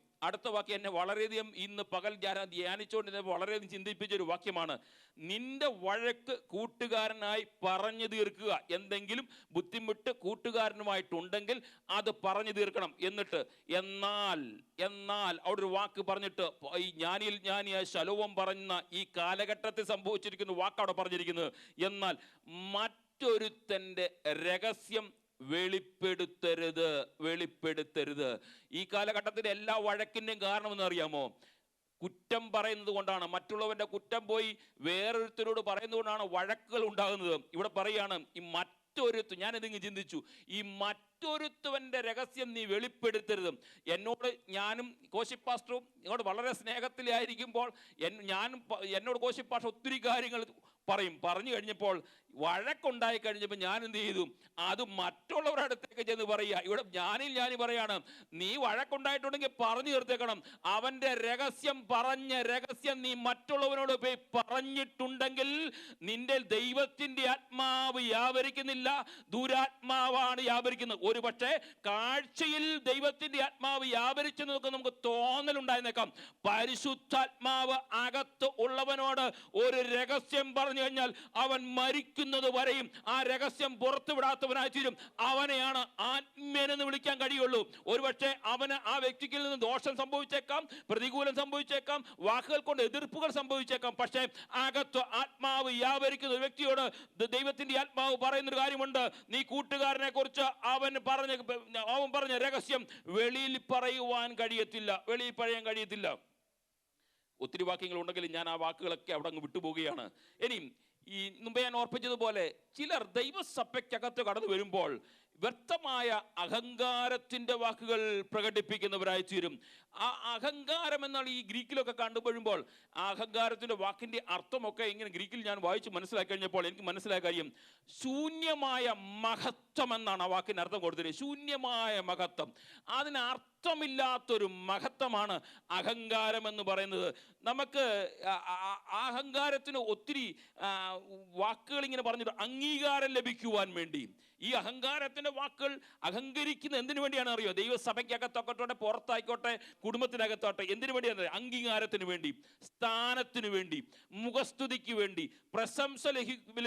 എന്നെ വളരെയധികം ഇന്ന് പകൽ ധ്യാനിച്ചുകൊണ്ട് വളരെയധികം ചിന്തിപ്പിച്ചൊരു വാക്യമാണ്. നിന്റെ വഴക്ക് കൂട്ടുകാരനായി പറഞ്ഞു തീർക്കുക. എന്തെങ്കിലും ബുദ്ധിമുട്ട് കൂട്ടുകാരനുമായിട്ടുണ്ടെങ്കിൽ അത് പറഞ്ഞു തീർക്കണം. എന്നിട്ട് എന്നാൽ അവിടെ ഒരു വാക്ക് പറഞ്ഞിട്ട്, ഈ ജ്ഞാനിയായ ശലോമോൻ പറഞ്ഞ ഈ കാലഘട്ടത്തിൽ സംഭവിച്ചിരിക്കുന്ന വാക്ക് അവിടെ പറഞ്ഞിരിക്കുന്നത്, എന്നാൽ മറ്റൊരുത്തൻ്റെ രഹസ്യം വെളിപ്പെടുത്തരുത്. ഈ കാലഘട്ടത്തിൽ എല്ലാ വഴക്കിന്റെയും കാരണമെന്ന് അറിയാമോ? കുറ്റം പറയുന്നത് കൊണ്ടാണ്. മറ്റുള്ളവന്റെ കുറ്റം പോയി വേറൊരുത്തരോട് പറയുന്നതുകൊണ്ടാണ് വഴക്കുകൾ ഉണ്ടാകുന്നത്. ഇവിടെ പറയാണ്, ഞാനിതിങ്ങ് ചിന്തിച്ചു, ഈ മറ്റൊരുത്തവന്റെ രഹസ്യം നീ വെളിപ്പെടുത്തരുത്. ഞാനും കോശിപ്പാസ്റ്ററും ഇങ്ങോട്ട് വളരെ സ്നേഹത്തിലായിരിക്കുമ്പോൾ എന്നോട് കോശിപ്പാസ്റ്റർ ഒത്തിരി കാര്യങ്ങൾ പറഞ്ഞു കഴിഞ്ഞപ്പോൾ, വഴക്കുണ്ടായി കഴിഞ്ഞപ്പോൾ ഞാൻ എന്ത് ചെയ്തു? അത് മറ്റുള്ളവരുടെ അടുത്തേക്ക് ചെന്ന് പറയുക. ഇവിടെ ഞാൻ പറയാണ്, നീ വഴക്കുണ്ടായിട്ടുണ്ടെങ്കിൽ പറഞ്ഞു തീർത്തേക്കണം. അവന്റെ രഹസ്യം നീ മറ്റുള്ളവനോട് പോയി പറഞ്ഞിട്ടുണ്ടെങ്കിൽ നിന്റെ ദൈവത്തിന്റെ ആത്മാവ് വ്യാപരിക്കുന്നില്ല, ദുരാത്മാവാണ് വ്യാപരിക്കുന്നത്. ഒരു പക്ഷേ കാഴ്ചയിൽ ദൈവത്തിന്റെ ആത്മാവ് വ്യാപരിച്ചെന്നൊക്കെ നമുക്ക് തോന്നലുണ്ടായിരുന്നേക്കാം. പരിശുദ്ധാത്മാവ് അകത്ത് ഉള്ളവനോട് ഒരു രഹസ്യം പറഞ്ഞു കഴിഞ്ഞാൽ അവൻ മരിക്കുന്നത് വരെയും ആ രഹസ്യം പുറത്തു വിടാത്തവനായി തീരും. അവനെയാണ് ആത്മീയനെന്ന് വിളിക്കാൻ കഴിയുള്ളൂ. ഒരുപക്ഷെ അവന് ആ വ്യക്തിക്ക് നിന്ന് ദോഷം സംഭവിച്ചേക്കാം, പ്രതികൂലം സംഭവിച്ചേക്കാം, വാക്കുകൾ കൊണ്ട് എതിർപ്പുകൾ സംഭവിച്ചേക്കാം. പക്ഷേ അകത്ത് ആത്മാവ് വ്യാപരിക്കുന്ന ഒരു വ്യക്തിയോട് ദൈവത്തിന്റെ ആത്മാവ് പറയുന്നൊരു കാര്യമുണ്ട്. നീ കൂട്ടുകാരനെ കുറിച്ച് അവൻ പറഞ്ഞ രഹസ്യം വെളിയിൽ പറയുവാൻ കഴിയത്തില്ല, വെളിയിൽ പറയാൻ കഴിയത്തില്ല. ഒത്തിരി വാക്യങ്ങൾ ഉണ്ടെങ്കിലും ഞാൻ ആ വാക്കുകളൊക്കെ അവിടെ അങ്ങ് വിട്ടുപോവുകയാണ്. ഇനിയും ഈ മുമ്പേ ഞാൻ ഓർപ്പിച്ചതുപോലെ ചിലർ ദൈവസഭയ്ക്കകത്ത് കടന്നു വരുമ്പോൾ വ്യക്തമായ അഹങ്കാരത്തിന്റെ വാക്കുകൾ പ്രകടിപ്പിക്കുന്നവരായി തീരും. ആ അഹങ്കാരം എന്നാൽ ഈ ഗ്രീക്കിലൊക്കെ കണ്ടുപോഴുമ്പോൾ ആ അഹങ്കാരത്തിന്റെ വാക്കിന്റെ അർത്ഥമൊക്കെ ഇങ്ങനെ ഗ്രീക്കിൽ ഞാൻ വായിച്ച് മനസ്സിലാക്കി കഴിഞ്ഞപ്പോൾ എനിക്ക് മനസ്സിലായ കാര്യം ശൂന്യമായ മഹത്വം എന്നാണ് ആ വാക്കിന് അർത്ഥം കൊടുത്തത്. ശൂന്യമായ മഹത്വം, അതിന് അർത്ഥമില്ലാത്തൊരു മഹത്വമാണ് അഹങ്കാരം എന്ന് പറയുന്നത്. നമുക്ക് അഹങ്കാരത്തിന് ഒത്തിരി വാക്കുകൾ ഇങ്ങനെ പറഞ്ഞിട്ട് അംഗീകാരം ലഭിക്കുവാൻ വേണ്ടി ഈ അഹങ്കാരത്തിന്റെ വാക്കുകൾ അഹങ്കരിക്കുന്ന എന്തിനു വേണ്ടിയാണ് അറിയോ? ദൈവസഭയ്ക്കകത്തൊക്കെ പുറത്തായിക്കോട്ടെ, കുടുംബത്തിനകത്തോട്ടെ, എന്തിനു വേണ്ടിയാണ്? അംഗീകാരത്തിന് വേണ്ടി, സ്ഥാനത്തിന് വേണ്ടി, മുഖസ്തുതിക്ക് വേണ്ടി, പ്രശംസ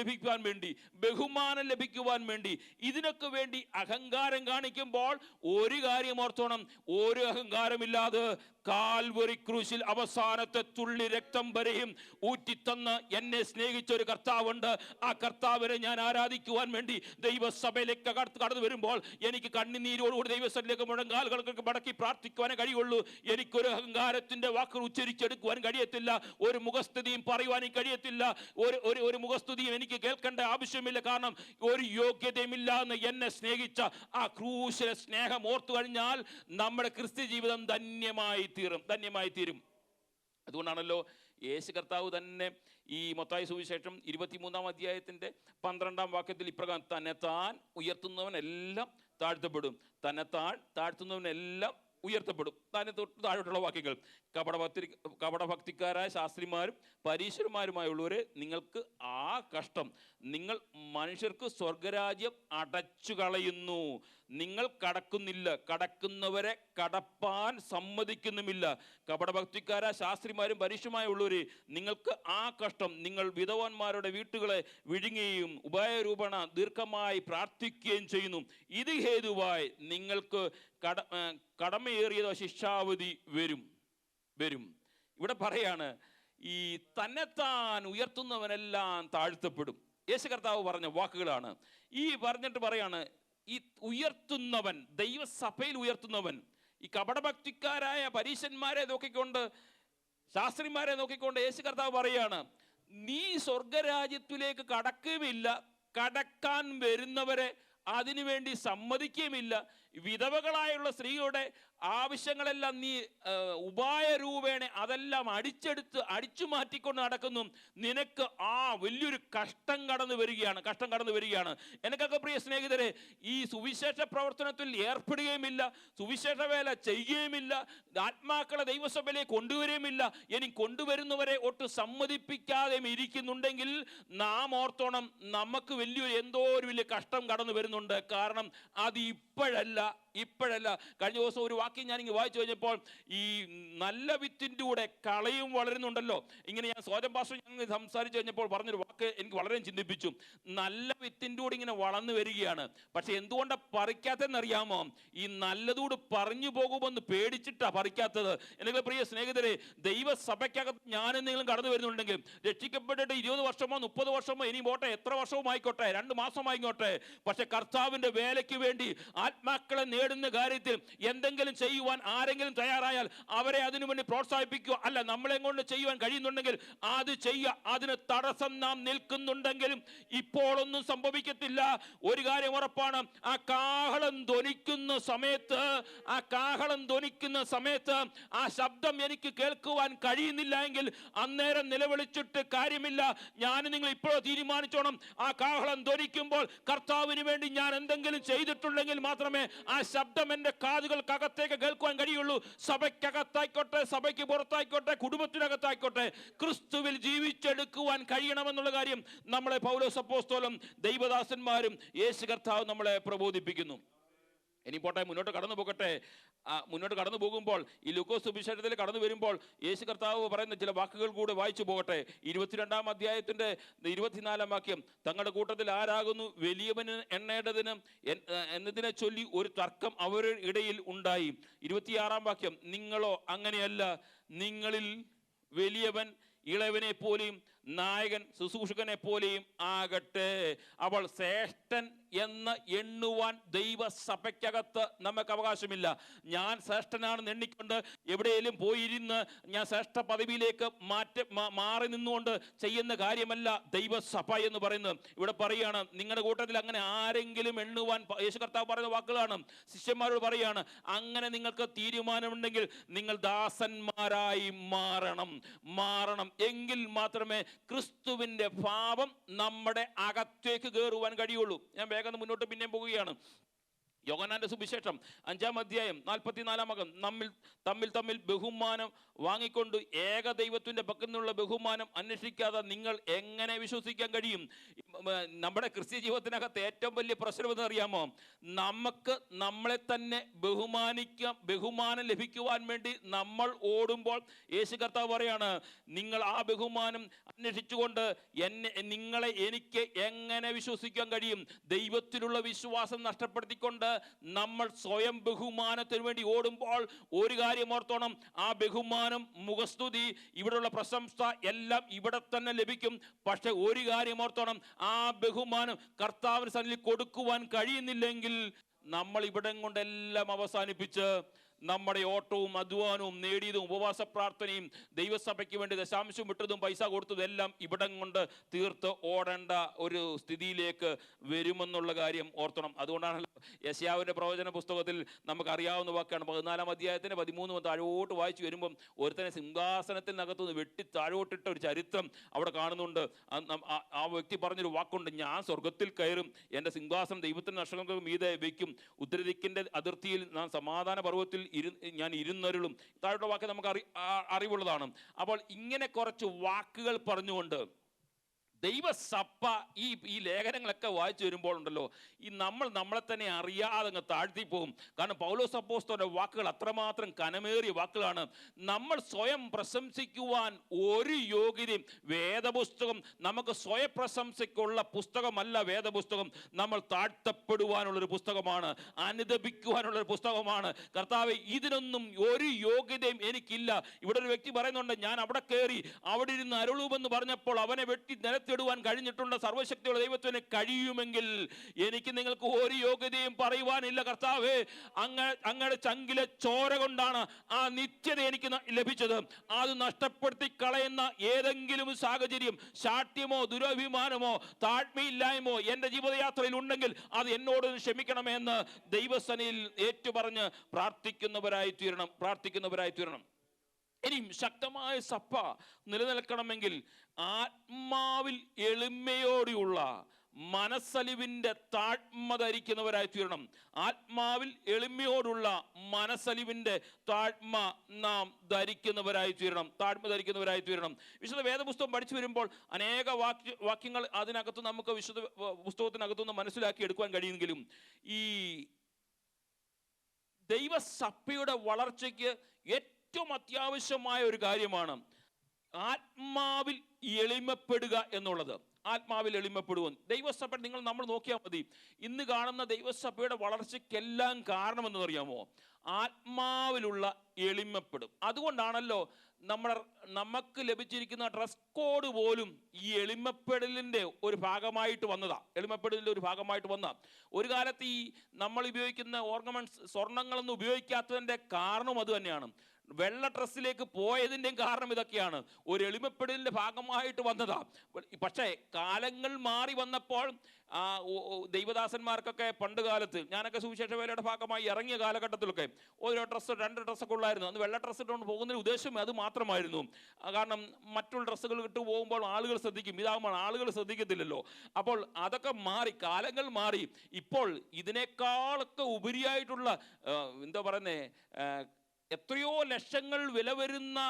ലഭിക്കുവാൻ വേണ്ടി, ബഹുമാനം ലഭിക്കുവാൻ വേണ്ടി, ഇതിനൊക്കെ വേണ്ടി അഹങ്കാരം കാണിക്കുമ്പോൾ ഒരു കാര്യം ഓർത്തോണം, ഒരു അഹങ്കാരമില്ലാതെ കാൽവരി ക്രൂശിൽ അവസാനത്തെ തുള്ളി രക്തം വരെയും ഊറ്റിത്തന്ന് എന്നെ സ്നേഹിച്ച ഒരു കർത്താവുണ്ട്. ആ കർത്താവിനെ ഞാൻ ആരാധിക്കുവാൻ വേണ്ടി ദൈവസഭയിലേക്ക് കടന്നു വരുമ്പോൾ എനിക്ക് കണ്ണുനീരോടുകൂടി ദൈവസഭയിലേക്ക് മുഴങ്കാലുകൾക്ക് മടക്കി പ്രാർത്ഥിക്കുവാനേ കഴിയുള്ളൂ. എനിക്കൊരു അഹങ്കാരത്തിന്റെ വാക്കുകൾ ഉച്ചരിച്ചെടുക്കുവാൻ കഴിയത്തില്ല, ഒരു മുഖസ്തുതിയും പറയുവാനും കഴിയത്തില്ല, ഒരു മുഖസ്തുതിയും എനിക്ക് കേൾക്കേണ്ട ആവശ്യമില്ല. കാരണം ഒരു യോഗ്യതയുമില്ല എന്ന് എന്നെ സ്നേഹിച്ച ആ ക്രൂശിലെ സ്നേഹം ഓർത്തു കഴിഞ്ഞാൽ നമ്മുടെ ക്രിസ്ത്യ ജീവിതം ധന്യമായി തീരും. അതുകൊണ്ടാണല്ലോ യേശു കർത്താവ് തന്നെ ഈ മത്തായി സുവിശേഷം 23-ാം അധ്യായത്തിന്റെ 12-ാം വാക്യത്തിൽ ഇപ്രകാരം തന്നെത്താൻ ഉയർത്തുന്നവനെല്ലാം താഴ്ത്തപ്പെടും, തന്നെത്താൻ താഴ്ത്തുന്നവനെല്ലാം ഉയർത്തപ്പെടും. താനെ തൊട്ട് താഴോട്ടുള്ള വാക്യങ്ങൾ. കപടഭക്തിക്കാരായ ശാസ്ത്രിമാരും പരീശന്മാരുമായുള്ളവരെ നിങ്ങൾക്ക് ആ കഷ്ടം, നിങ്ങൾ മനുഷ്യർക്ക് സ്വർഗരാജ്യം അടച്ചു കളയുന്നു, നിങ്ങൾ കടക്കുന്നില്ല, കടക്കുന്നവരെ കടപ്പാൻ സമ്മതിക്കുന്നുമില്ല. കപടഭക്തിക്കാരായ ശാസ്ത്രിമാരും പരീശന്മാരുള്ളവരെ നിങ്ങൾക്ക് ആ കഷ്ടം, നിങ്ങൾ വിധവന്മാരുടെ വീട്ടുകളെ വിഴുങ്ങുകയും ഉപായരൂപണ ദീർഘമായി പ്രാർത്ഥിക്കുകയും ചെയ്യുന്നു. ഇത് ഹേതുവായി നിങ്ങൾക്ക് കടമയേറിയതോ ശിക്ഷാവധി വരും. ഇവിടെ പറയാണ് ഈ തന്നെത്താൻ ഉയർത്തുന്നവനെല്ലാം താഴ്ത്തപ്പെടും. യേശു കർത്താവ് പറഞ്ഞ വാക്കുകളാണ് ഈ പറഞ്ഞിട്ട് പറയാണ് ഈ ഉയർത്തുന്നവൻ, ദൈവസഭയിൽ ഉയർത്തുന്നവൻ, ഈ കപടഭക്തിക്കാരായ പരീശന്മാരെ നോക്കിക്കൊണ്ട്, ശാസ്ത്രിമാരെ നോക്കിക്കൊണ്ട് യേശു കർത്താവ് പറയാണ് നീ സ്വർഗരാജ്യത്തിലേക്ക് കടക്കുകയുമില്ല, കടക്കാൻ വരുന്നവരെ അതിനുവേണ്ടി സമ്മതിക്കുകയുമില്ല. വിധവകളായുള്ള സ്ത്രീകളുടെ ആവശ്യങ്ങളെല്ലാം നീ ഉപായ രൂപേണ അതെല്ലാം അടിച്ചു മാറ്റിക്കൊണ്ട് നടക്കുന്നു. നിനക്ക് വലിയൊരു കഷ്ടം കടന്നു വരികയാണ്. എനിക്കൊക്കെ പ്രിയ സ്നേഹിതരെ, ഈ സുവിശേഷ പ്രവർത്തനത്തിൽ ഏർപ്പെടുകയുമില്ല, സുവിശേഷ വേല ചെയ്യുകയുമില്ല, ആത്മാക്കളെ ദൈവസഭയിലേക്ക് കൊണ്ടുവരികയുമില്ല, ഇനി കൊണ്ടുവരുന്നവരെ ഒട്ട് സമ്മതിപ്പിക്കാതെ ഇരിക്കുന്നുണ്ടെങ്കിൽ നാം ഓർത്തോണം, നമുക്ക് എന്തോ ഒരു വലിയ കഷ്ടം കടന്നു വരുന്നുണ്ട്. കാരണം അത് ഇപ്പോഴല്ല. കഴിഞ്ഞ ദിവസം ഒരു വാക്യം ഞാൻ ഇങ്ങനെ വായിച്ചു കഴിഞ്ഞപ്പോൾ ഈ നല്ല വിത്തിൻ്റെ കൂടെ കളയും വളരുന്നുണ്ടല്ലോ. ഇങ്ങനെ ഞാൻ സോജൻ പാസ്റ്റർ ഞങ്ങൾ സംസാരിച്ചു കഴിഞ്ഞപ്പോൾ പറഞ്ഞൊരു വാക്ക് എനിക്ക് വളരെ ചിന്തിപ്പിച്ചു. നല്ല വിത്തിൻ്റെ കൂടെ ഇങ്ങനെ വളർന്നു വരികയാണ്. പക്ഷെ എന്തുകൊണ്ടാണ് പറിക്കാത്തതെന്നറിയാമോ? ഈ നല്ലതൂട് പറഞ്ഞു പോകുമെന്ന് പേടിച്ചിട്ടാ പറിക്കാത്തത്. എനിക്ക് പ്രിയ സ്നേഹിതരെ, ദൈവസഭയ്ക്കകത്ത് ഞാനും നിങ്ങളും കടന്നു വരുന്നുണ്ടെങ്കിൽ രക്ഷിക്കപ്പെട്ടിട്ട് 20 വർഷമോ 30 വർഷമോ ഇനി പോട്ടെ, എത്ര വർഷവും ആയിക്കോട്ടെ, 2 മാസമായിക്കോട്ടെ, പക്ഷെ കർത്താവിന്റെ വേലയ്ക്ക് വേണ്ടി ആത്മാക്കളെ നേടുന്ന കാര്യത്തിൽ എന്തെങ്കിലും ചെയ്യുവാൻ ആരെങ്കിലും തയ്യാറായാൽ അവരെ അതിനുവേണ്ടി പ്രോത്സാഹിപ്പിക്കുക. അല്ല, നമ്മളെ കൊണ്ട് ചെയ്യുവാൻ കഴിയുന്നുണ്ടെങ്കിൽ അത് ചെയ്യുക. അതിന് തടസ്സം നാം നിൽക്കുന്നുണ്ടെങ്കിലും ഇപ്പോഴൊന്നും സംഭവിക്കത്തില്ല. ഒരു കാര്യം ഉറപ്പാണ്, ആ കാഹളം ധ്വനിക്കുന്ന സമയത്ത് ആ ശബ്ദം എനിക്ക് കേൾക്കുവാൻ കഴിയുന്നില്ല എങ്കിൽ അന്നേരം നിലവിളിച്ചിട്ട് കാര്യമില്ല. ഞാൻ നിങ്ങൾ ഇപ്പോഴോ തീരുമാനിച്ചോണം, ആ കാഹളം ധ്വനിക്കുമ്പോൾ കർത്താവിന് വേണ്ടി ഞാൻ എന്തെങ്കിലും ചെയ്തിട്ടുണ്ടെങ്കിൽ മാത്രമേ ആ ശബ്ദം എൻ്റെ കാതുകൾക്കകത്തേക്ക് കേൾക്കുവാൻ കഴിയുള്ളൂ. സഭയ്ക്കകത്തായിക്കോട്ടെ, സഭയ്ക്ക് പുറത്തായിക്കോട്ടെ, കുടുംബത്തിനകത്തായിക്കോട്ടെ, ക്രിസ്തുവിൽ ജീവിച്ചെടുക്കുവാൻ കഴിയണമെന്നുള്ള കാര്യം നമ്മളെ പൗലോസ് അപ്പോസ്തലനും ദൈവദാസന്മാരും യേശു കർത്താവ് നമ്മളെ പ്രബോധിപ്പിക്കുന്നു. ഇനി പോട്ടെ, മുന്നോട്ട് കടന്നു പോകട്ടെ. മുന്നോട്ട് കടന്നു പോകുമ്പോൾ ഈ ലൂക്കോസ് സുവിശേഷത്തിൽ കടന്നു വരുമ്പോൾ യേശു കർത്താവ് പറയുന്ന ചില വാക്കുകൾ കൂടെ വായിച്ചു പോകട്ടെ. 22-ാം അധ്യായത്തിന്റെ 24-ാം വാക്യം, തങ്ങളുടെ കൂട്ടത്തിൽ ആരാകുന്നു വലിയവന് എണ്ണേണ്ടതിന് എന്നതിനെ ചൊല്ലി ഒരു തർക്കം അവരുടെ ഇടയിൽ ഉണ്ടായി. 26-ാം വാക്യം, നിങ്ങളോ അങ്ങനെയല്ല, നിങ്ങളിൽ വലിയവൻ ഇളവനെ പോലെയും നായകൻ ശുശ്രൂഷകനെ പോലെയും ആകട്ടെ. അപ്പോൾ ശ്രേഷ്ഠൻ എന്ന് എണ്ണുവാൻ ദൈവസഭയ്ക്കകത്ത് നമുക്ക് അവകാശമില്ല. ഞാൻ ശ്രേഷ്ഠനാണെന്ന് എണ്ണിക്കൊണ്ട് എവിടെയെങ്കിലും പോയിരുന്ന് ഞാൻ ശ്രേഷ്ഠ പദവിയിലേക്ക് മാറി നിന്നുകൊണ്ട് ചെയ്യുന്ന കാര്യമല്ല ദൈവസഭ എന്ന് പറയുന്നത്. ഇവിടെ പറയുകയാണ്, നിങ്ങളുടെ കൂട്ടത്തിൽ അങ്ങനെ ആരെങ്കിലും എണ്ണുവാൻ, യേശു കർത്താവ് പറയുന്ന വാക്കുകളാണ്. ശിഷ്യന്മാരോട് പറയുകയാണ്, അങ്ങനെ നിങ്ങൾക്ക് തീരുമാനമുണ്ടെങ്കിൽ നിങ്ങൾ ദാസന്മാരായി മാറണം. എങ്കിൽ മാത്രമേ ക്രിസ്തുവിന്റെ ഭാവം നമ്മുടെ അകത്തേക്ക് കയറുവാൻ കഴിയുള്ളൂ. ഞാൻ വേഗം മുന്നോട്ട് പിന്നെയും പോവുകയാണ്. യോഹന്നാന്റെ സുവിശേഷം 5-ാം അധ്യായം 44-ാം വാക്യം, തമ്മിൽ ബഹുമാനം വാങ്ങിക്കൊണ്ട് ഏക ദൈവത്തിന്റെ പക്കൽ നിന്നുള്ള ബഹുമാനം അന്വേഷിക്കാതെ നിങ്ങൾ എങ്ങനെ വിശ്വസിക്കാൻ കഴിയും? നമ്മുടെ ക്രിസ്ത്യ ജീവിതത്തിനകത്ത് ഏറ്റവും വലിയ പ്രശ്നം എന്ന് അറിയാമോ? നമുക്ക് നമ്മളെ തന്നെ ബഹുമാനം ലഭിക്കുവാൻ വേണ്ടി നമ്മൾ ഓടുമ്പോൾ യേശു കർത്താവ് പറയാണ്, നിങ്ങൾ ആ ബഹുമാനം അന്വേഷിച്ചുകൊണ്ട് എനിക്ക് എങ്ങനെ വിശ്വസിക്കാൻ കഴിയും? ദൈവത്തിലുള്ള വിശ്വാസം നഷ്ടപ്പെടുത്തിക്കൊണ്ട് നമ്മൾ സ്വയം ബഹുമാനത്തിന് വേണ്ടി ഓടുമ്പോൾ ഒരു കാര്യം ഓർത്തോണം, ആ ബഹുമാനം, മുഖസ്തുതി, ഇവിടെയുള്ള പ്രശംസ എല്ലാം ഇവിടെ തന്നെ ലഭിക്കും. പക്ഷെ ഒരു കാര്യം ഓർത്തോണം, ആ ബഹുമാനം കർത്താവിന് സന്നിധിയിൽ കൊടുക്കുവാൻ കഴിയുന്നില്ലെങ്കിൽ നമ്മൾ ഇവിടം കൊണ്ടെല്ലാം അവസാനിപ്പിച്ച് നമ്മുടെ ഓട്ടവും അധ്വാനവും നേടിയതും ഉപവാസ പ്രാർത്ഥനയും ദൈവസഭയ്ക്ക് വേണ്ടി ദശാംശം വിട്ടതും പൈസ കൊടുത്തതും എല്ലാം ഇവിടം കൊണ്ട് തീർത്ത് ഓടേണ്ട ഒരു സ്ഥിതിയിലേക്ക് വരുമെന്നുള്ള കാര്യം ഓർത്തണം. അതുകൊണ്ടാണല്ലോ യെശയ്യാവിന്റെ പ്രവചന പുസ്തകത്തിൽ നമുക്കറിയാവുന്ന വാക്കാണ്. 14-ാം അധ്യായത്തിന്റെ 13 താഴോട്ട് വായിച്ചു വരുമ്പം ഒരുത്തനെ സിംഹാസനത്തിനകത്തുനിന്ന് വെട്ടി താഴോട്ടിട്ട ഒരു ചരിത്രം അവിടെ കാണുന്നുണ്ട്. ആ വ്യക്തി പറഞ്ഞൊരു വാക്കുണ്ട്, ഞാൻ സ്വർഗത്തിൽ കയറും, എൻ്റെ സിംഹാസനം ദൈവത്തിന്റെ നക്ഷത്രങ്ങൾക്ക് മീതെ വയ്ക്കും, ഉത്തരദിക്കിന്റെ അതിർത്തിയിൽ ഞാൻ സമാധാന പർവ്വതത്തിൽ ഞാൻ ഇരുന്നരുളും. താഴോട്ട് വാക്ക് നമുക്ക് അറിവുള്ളതാണ്. അപ്പോൾ ഇങ്ങനെ കുറച്ച് വാക്കുകൾ പറഞ്ഞുകൊണ്ട് ദൈവസഭ ഈ ലേഖനങ്ങളൊക്കെ വായിച്ചു വരുമ്പോൾ ഉണ്ടല്ലോ, ഈ നമ്മളെ തന്നെ അറിയാതെ അങ്ങ് താഴ്ത്തി പോകും. കാരണം പൗലോസ് അപ്പോസ്തലന്റെ വാക്കുകൾ അത്രമാത്രം കനമേറിയ വാക്കുകളാണ്. നമ്മൾ സ്വയം പ്രശംസിക്കുവാൻ ഒരു യോഗ്യതയും, വേദപുസ്തകം നമുക്ക് സ്വയപ്രശംസയ്ക്കുള്ള പുസ്തകമല്ല. വേദപുസ്തകം നമ്മൾ താഴ്ത്തപ്പെടുവാനുള്ളൊരു പുസ്തകമാണ്, അനുദപിക്കുവാനുള്ളൊരു പുസ്തകമാണ്. കർത്താവേ, ഇതിനൊന്നും ഒരു യോഗ്യതയും എനിക്കില്ല. ഇവിടെ ഒരു വ്യക്തി പറയുന്നുണ്ട്, ഞാൻ അവിടെ കയറി അവിടെ ഇരുന്ന് അരുളുമെന്ന് പറഞ്ഞപ്പോൾ അവനെ വെട്ടി ടുവാൻ കഴിഞ്ഞിട്ടുണ്ട്. സർവശക്തിയുള്ള ദൈവത്തിന് കഴിയുമെങ്കിൽ എനിക്ക് നിങ്ങൾക്ക് ഒരു യോഗ്യതയും പറയുവാനില്ല. കർത്താവേ, അങ്ങയുടെ ചങ്കിലെ ചോര കൊണ്ടാണ് ആ നിത്യത എനിക്ക് ലഭിച്ചത്. അത് നഷ്ടപ്പെടുത്തി കളയുന്ന ഏതെങ്കിലും സാഹചര്യം, ശാഠ്യമോ ദുരഭിമാനമോ താഴ്മയില്ലായ്മോ എൻ്റെ ജീവിതയാത്രയിൽ ഉണ്ടെങ്കിൽ അത് എന്നോട് ക്ഷമിക്കണമെന്ന് ദൈവസന്നിധിയിൽ ഏറ്റുപറഞ്ഞ് പ്രാർത്ഥിക്കുന്നവരായി തീരണം. ഇനിയും ശക്തമായ സഭ നിലനിൽക്കണമെങ്കിൽ ആത്മാവിൽ എളിമയോടെയുള്ള മനസ്സലിവിന്റെ താഴ്മ ധരിക്കുന്നവരായി തീരണം. ആത്മാവിൽ എളിമയോടുള്ള മനസ്സലിവിന്റെ താഴ്മ നാം ധരിക്കുന്നവരായി തീരണം. വിശുദ്ധ വേദപുസ്തകം പഠിച്ചു വരുമ്പോൾ അനേക വാക്യങ്ങൾ അതിനകത്ത് നമുക്ക് വിശുദ്ധ പുസ്തകത്തിനകത്തുനിന്ന് മനസ്സിലാക്കി എടുക്കുവാൻ കഴിയുമെങ്കിലും ഈ ദൈവസഭയുടെ വളർച്ചയ്ക്ക് ഏറ്റവും അത്യാവശ്യമായ ഒരു കാര്യമാണ് ആത്മാവിൽ എളിമപ്പെടുക എന്നുള്ളത്. ആത്മാവിൽ എളിമപ്പെടുവാൻ ദൈവസഭ നമ്മൾ നോക്കിയാൽ മതി. ഇന്ന് കാണുന്ന ദൈവസഭയുടെ വളർച്ചയ്ക്കെല്ലാം കാരണമെന്ന് അറിയാമോ? ആത്മാവിലുള്ള എളിമപ്പെടും. അതുകൊണ്ടാണല്ലോ നമുക്ക് ലഭിച്ചിരിക്കുന്ന ഡ്രസ് കോഡ് പോലും ഈ എളിമപ്പെടലിൻ്റെ ഒരു ഭാഗമായിട്ട് വന്നതാ. ഒരു കാലത്ത് ഈ നമ്മൾ ഉപയോഗിക്കുന്ന ഓർണമെന്റ്സ്, സ്വർണ്ണങ്ങളൊന്നും ഉപയോഗിക്കാത്തതിൻ്റെ കാരണം അത് തന്നെയാണ്. വെള്ള ഡ്രസ്സിലേക്ക് പോയതിൻ്റെയും കാരണം ഇതൊക്കെയാണ്. ഒരു എളിമപ്പെടലിൻ്റെ ഭാഗമായിട്ട് വന്നതാ. പക്ഷേ കാലങ്ങൾ മാറി വന്നപ്പോൾ ദൈവദാസന്മാർക്കൊക്കെ പണ്ട് കാലത്ത്, ഞാനൊക്കെ സുവിശേഷ വേലയുടെ ഭാഗമായി ഇറങ്ങിയ കാലഘട്ടത്തിലൊക്കെ ഓരോ ഡ്രസ്സ് 2 ഡ്രസ്സൊക്കെ ഉള്ളായിരുന്നു. അന്ന് വെള്ള ഡ്രസ്സ് ഇട്ടുകൊണ്ട് പോകുന്നതിന് ഉദ്ദേശം അത് മാത്രമായിരുന്നു. കാരണം മറ്റുള്ള ഡ്രസ്സുകൾ ഇട്ട് പോകുമ്പോൾ ആളുകൾ ശ്രദ്ധിക്കും, ഇതാകുമ്പോൾ ആളുകൾ ശ്രദ്ധിക്കത്തില്ലല്ലോ. അപ്പോൾ അതൊക്കെ മാറി, കാലങ്ങൾ മാറി. ഇപ്പോൾ ഇതിനേക്കാളൊക്കെ ഉപരിയായിട്ടുള്ള എന്താ പറയുന്നേ, എത്രയോ ലക്ഷങ്ങൾ വില വരുന്ന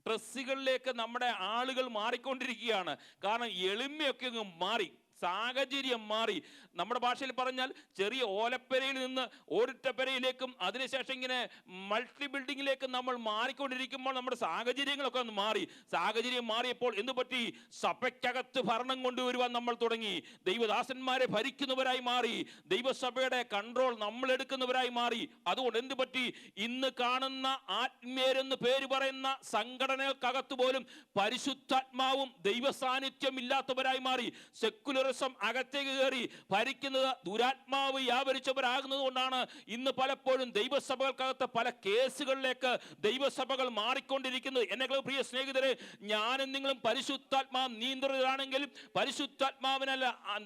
ഡ്രസ്സുകളിലേക്ക് നമ്മുടെ ആളുകൾ മാറിക്കൊണ്ടിരിക്കുകയാണ്. കാരണം എളിമയൊക്കെ അങ്ങ് മാറി. സാഹചര്യം മാറി. നമ്മുടെ ഭാഷയിൽ പറഞ്ഞാൽ ചെറിയ ഓലപ്പരയിൽ നിന്ന് ഓടിട്ടപ്പരയിലേക്കും അതിനുശേഷം ഇങ്ങനെ മൾട്ടി ബിൽഡിങ്ങിലേക്ക് നമ്മൾ മാറിക്കൊണ്ടിരിക്കുമ്പോൾ നമ്മുടെ സാഹചര്യങ്ങളൊക്കെ ഒന്ന് മാറി. സാഹചര്യം മാറിയപ്പോൾ എന്ത് പറ്റി? സഭയ്ക്കകത്ത് ഭരണം കൊണ്ടുവരുവാൻ നമ്മൾ തുടങ്ങി. ദൈവദാസന്മാരെ ഭരിക്കുന്നവരായി മാറി. ദൈവസഭയുടെ കൺട്രോൾ നമ്മൾ എടുക്കുന്നവരായി മാറി. അതുകൊണ്ട് എന്ത് പറ്റി? ഇന്ന് കാണുന്ന ആത്മീയരെന്ന് പേര് പറയുന്ന സംഘടനകൾക്കകത്ത് പോലും പരിശുദ്ധാത്മാവും ദൈവ സാന്നിധ്യം ഇല്ലാത്തവരായി മാറി. സെക്കുലറിസം അകത്തേക്ക് കയറി ഭരിക്കുന്നത് ദുരാത്മാവ് വ്യാപരിച്ചവരാകുന്നത് കൊണ്ടാണ് ഇന്ന് പലപ്പോഴും ദൈവസഭകൾക്കകത്ത് പല കേസുകളിലേക്ക് ദൈവസഭകൾ മാറിക്കൊണ്ടിരിക്കുന്നത്. എന്നെ പ്രിയ സ്നേഹിതരെ, ഞാനും നിങ്ങളും പരിശുദ്ധാത്മാ നിയന്ത്രിതരാണെങ്കിൽ,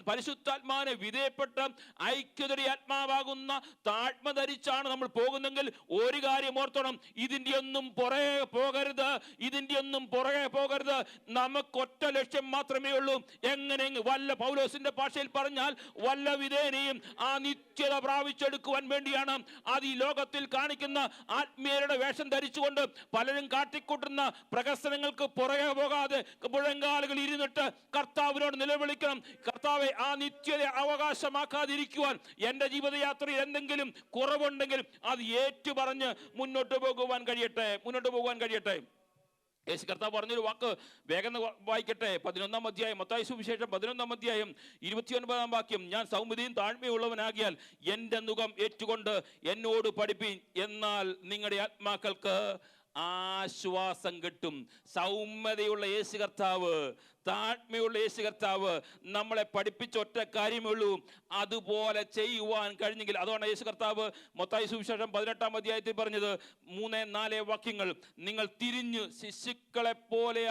പരിശുദ്ധാത്മാവിനെ വിധേയപ്പെട്ട് ഐക്യതയുടെ ആത്മാവാകുന്ന താഴ്മ ധരിച്ചാണ് നമ്മൾ പോകുന്നെങ്കിൽ ഒരു കാര്യം ഓർത്തോണം, ഇതിന്റെ ഒന്നും പുറകെ പോകരുത്, ഇതിന്റെ ഒന്നും പുറകെ പോകരുത്. നമുക്കൊറ്റ ലക്ഷ്യം മാത്രമേ ഉള്ളൂ. എങ്ങനെ വല്ല പൗലോസിന്റെ ഭാഷയിൽ പറഞ്ഞാൽ വല്ല വിധേനയും ആ നിത്യത പ്രാപിച്ചെടുക്കുവാൻ വേണ്ടിയാണ്. അത് ഈ ലോകത്തിൽ കാണിക്കുന്ന ആത്മീയരുടെ വേഷം ധരിച്ചുകൊണ്ട് പലരും കാട്ടിക്കൂട്ടുന്ന പ്രകസനങ്ങൾക്ക് പുറകെ പോകാതെ മുഴങ്കാലുകൾ ഇരുന്നിട്ട് കർത്താവിനോട് നിലവിളിക്കണം. കർത്താവെ, ആ നിത്യത അവകാശമാക്കാതിരിക്കുവാൻ എൻ്റെ ജീവിതയാത്രയിൽ എന്തെങ്കിലും കുറവുണ്ടെങ്കിൽ അത് ഏറ്റുപറഞ്ഞ് മുന്നോട്ട് പോകുവാൻ കഴിയട്ടെ. യേശു കർത്താവ് പറഞ്ഞൊരു വാക്ക് വേഗം വായിക്കട്ടെ. 11-ാം അധ്യായം, മത്തായി സുവിശേഷം 11-ാം അധ്യായം 29-ാം വാക്യം. ഞാൻ സൗമ്യതയും താഴ്മയുള്ളവനാകിയാൽ എൻ്റെ നുകം ഏറ്റുകൊണ്ട് എന്നോട് പഠിപ്പീൻ, എന്നാൽ നിങ്ങളുടെ ആത്മാക്കൾക്ക് ആശ്വാസം കിട്ടും. സൗമ്യതയുള്ള യേശു കർത്താവ്, താഴ്മയുള്ള യേശു കർത്താവ് നമ്മളെ പഠിപ്പിച്ച ഒറ്റ കാര്യമേ ഉള്ളൂ, അതുപോലെ ചെയ്യുവാൻ കഴിഞ്ഞെങ്കിൽ. അതുകൊണ്ട് യേശു കർത്താവ് മത്തായി സുവിശേഷം 18-ാം അധ്യായത്തിൽ പറഞ്ഞത് 3-4 വാക്യങ്ങൾ, നിങ്ങൾ തിരിഞ്ഞ് ശിശുക്കളെ പോലെ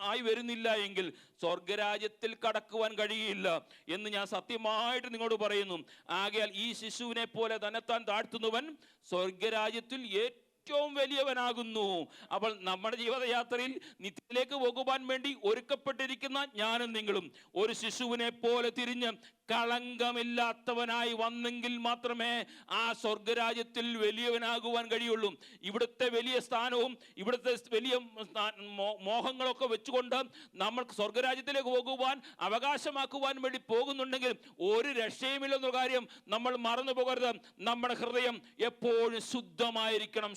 ആയി വരുന്നില്ല എങ്കിൽ സ്വർഗരാജ്യത്തിൽ കടക്കുവാൻ കഴിയില്ല എന്ന് ഞാൻ സത്യമായിട്ട് നിങ്ങളോട് പറയുന്നു. ആകയാൽ ഈ ശിശുവിനെ പോലെ തന്നെത്താൻ താഴ്ത്തുന്നവൻ സ്വർഗരാജ്യത്തിൽ ഏറ്റവും വലിയവനാകുന്നു. അപ്പോൾ നമ്മുടെ ജീവിതയാത്രയിൽ നിത്യത്തിലേക്ക് പോകുവാൻ വേണ്ടി ഒരുക്കപ്പെട്ടിരിക്കുന്ന ഞാനും നിങ്ങളും ഒരു ശിശുവിനെ പോലെ തിരിഞ്ഞ് കളങ്കമില്ലാത്തവനായി വന്നെങ്കിൽ മാത്രമേ ആ സ്വർഗരാജ്യത്തിൽ വലിയവനാകുവാൻ കഴിയുള്ളൂ. ഇവിടുത്തെ വലിയ സ്ഥാനവും ഇവിടുത്തെ വലിയ മോഹങ്ങളൊക്കെ വെച്ചുകൊണ്ട് നമ്മൾ സ്വർഗരാജ്യത്തിലേക്ക് പോകുവാൻ അവകാശമാക്കുവാൻ വേണ്ടി പോകുന്നുണ്ടെങ്കിൽ ഒരു രക്ഷയുമില്ലെന്ന കാര്യം നമ്മൾ മറന്നു പോകരുത്. നമ്മുടെ ഹൃദയം എപ്പോഴും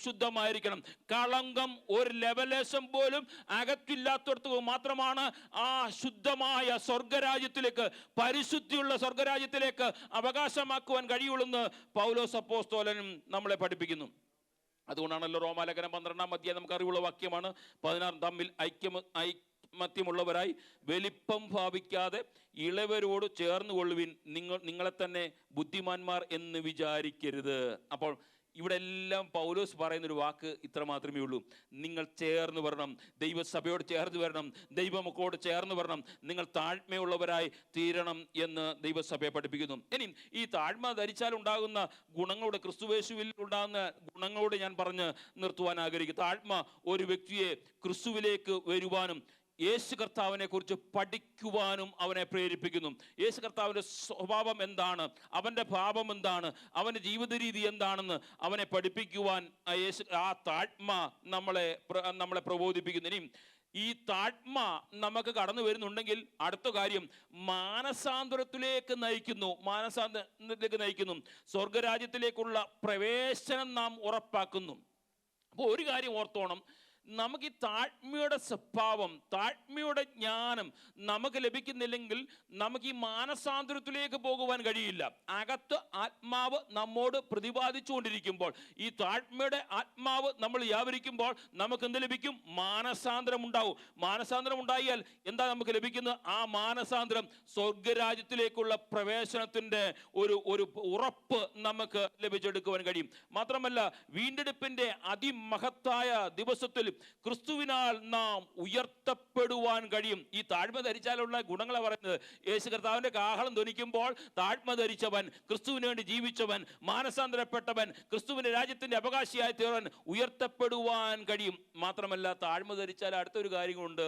ശുദ്ധമായിരിക്കണം. കളങ്കം ഒരു ലെവലേശം പോലും അകത്തില്ലാത്തടത്ത് മാത്രമാണ് ആ ശുദ്ധമായ സ്വർഗരാജ്യത്തിലേക്ക്, പരിശുദ്ധിയുള്ള സ്വർഗരാജ്യത്തിലേക്ക് അവകാശമാക്കുവാൻ കഴിയുള്ളെന്ന് പൗലോസ് അപ്പോസ്തലനും നമ്മളെ പഠിപ്പിക്കുന്നു. അതുകൊണ്ടാണല്ലോ റോമാലേഖനം 12-ാം അധ്യായം നമുക്ക് അറിവുള്ള വാക്യമാണ് 16, തമ്മിൽ ഐക്യമത്യമുള്ളവരായി വലിപ്പം ഭാവിക്കാതെ ഇളവരോട് ചേർന്ന് കൊള്ളുവിൻ, നിങ്ങളെ തന്നെ ബുദ്ധിമാന്മാർ എന്ന് വിചാരിക്കരുത്. അപ്പോൾ ഇവിടെ എല്ലാം പൗലോസ് പറയുന്നൊരു വാക്ക് ഇത്ര മാത്രമേ ഉള്ളൂ, നിങ്ങൾ ചേർന്ന് വരണം, ദൈവസഭയോട് ചേർന്ന് വരണം, ദൈവമക്കളോട് ചേർന്ന് വരണം, നിങ്ങൾ താഴ്മയുള്ളവരായി തീരണം എന്ന് ദൈവസഭയെ പഠിപ്പിക്കുന്നു. ഇനി ഈ താഴ്മ ധരിച്ചാൽ ഉണ്ടാകുന്ന ഗുണങ്ങളോട്, ക്രിസ്തുയേശുവിൽ ഉണ്ടാകുന്ന ഗുണങ്ങളോട് ഞാൻ പറഞ്ഞ് നിർത്തുവാൻ ആഗ്രഹിക്കുന്നു. താഴ്മ ഒരു വ്യക്തിയെ ക്രിസ്തുവിലേക്ക് വരുവാനും യേശു കർത്താവിനെ കുറിച്ച് പഠിക്കുവാനും അവനെ പ്രേരിപ്പിക്കുന്നു. യേശു കർത്താവിൻ്റെ സ്വഭാവം എന്താണ്, അവൻ്റെ ഭാവം എന്താണ്, അവൻ്റെ ജീവിത രീതി എന്താണെന്ന് അവനെ പഠിപ്പിക്കുവാൻ ആ താഴ്മ നമ്മളെ പ്രബോധിപ്പിക്കുന്നു. ഇനി ഈ താഴ്മ നമുക്ക് കടന്നു വരുന്നുണ്ടെങ്കിൽ അടുത്ത കാര്യം മാനസാന്തരത്തിലേക്ക് നയിക്കുന്നു. സ്വർഗരാജ്യത്തിലേക്കുള്ള പ്രവേശനം നാം ഉറപ്പാക്കുന്നു. അപ്പോൾ ഒരു കാര്യം ഓർത്തോണം, നമുക്ക് ഈ താഴ്മയുടെ സ്വഭാവം, താഴ്മയുടെ ജ്ഞാനം നമുക്ക് ലഭിക്കുന്നില്ലെങ്കിൽ നമുക്ക് ഈ മാനസാന്തരത്തിലേക്ക് പോകുവാൻ കഴിയില്ല. അകത്ത് ആത്മാവ് നമ്മോട് പ്രതിപാദിച്ചുകൊണ്ടിരിക്കുമ്പോൾ, ഈ താഴ്മയുടെ ആത്മാവ് നമ്മൾ വ്യാപരിക്കുമ്പോൾ നമുക്ക് എന്ത് ലഭിക്കും? മാനസാന്തരം ഉണ്ടാവും. മാനസാന്തരം ഉണ്ടായാൽ എന്താ നമുക്ക് ലഭിക്കുന്നത്? ആ മാനസാന്തരം സ്വർഗരാജ്യത്തിലേക്കുള്ള പ്രവേശനത്തിൻ്റെ ഒരു ഉറപ്പ് നമുക്ക് ലഭിച്ചെടുക്കുവാൻ കഴിയും. മാത്രമല്ല, വീണ്ടെടുപ്പിൻ്റെ അതിമഹത്തായ ദിവസത്തിൽ ക്രിസ്തുവിനാൽ നാം ഉയർത്തപ്പെടുവാൻ കഴിയും. ഈ താഴ്മ ധരിച്ചാലുള്ള ഗുണങ്ങളെ പറയുന്നത്. യേശു കർത്താവിന്റെ കാഹളം ധ്വനിക്കുമ്പോൾ താഴ്മ ധരിച്ചവൻ, ക്രിസ്തുവിന് വേണ്ടി ജീവിച്ചവൻ, മാനസാന്തരപ്പെട്ടവൻ, ക്രിസ്തുവിന്റെ രാജ്യത്തിന്റെ അവകാശിയായി തീർന്നവൻ ഉയർത്തപ്പെടുവാൻ കഴിയും. മാത്രമല്ല, താഴ്മ ധരിച്ചാൽ അടുത്തൊരു കാര്യമുണ്ട്,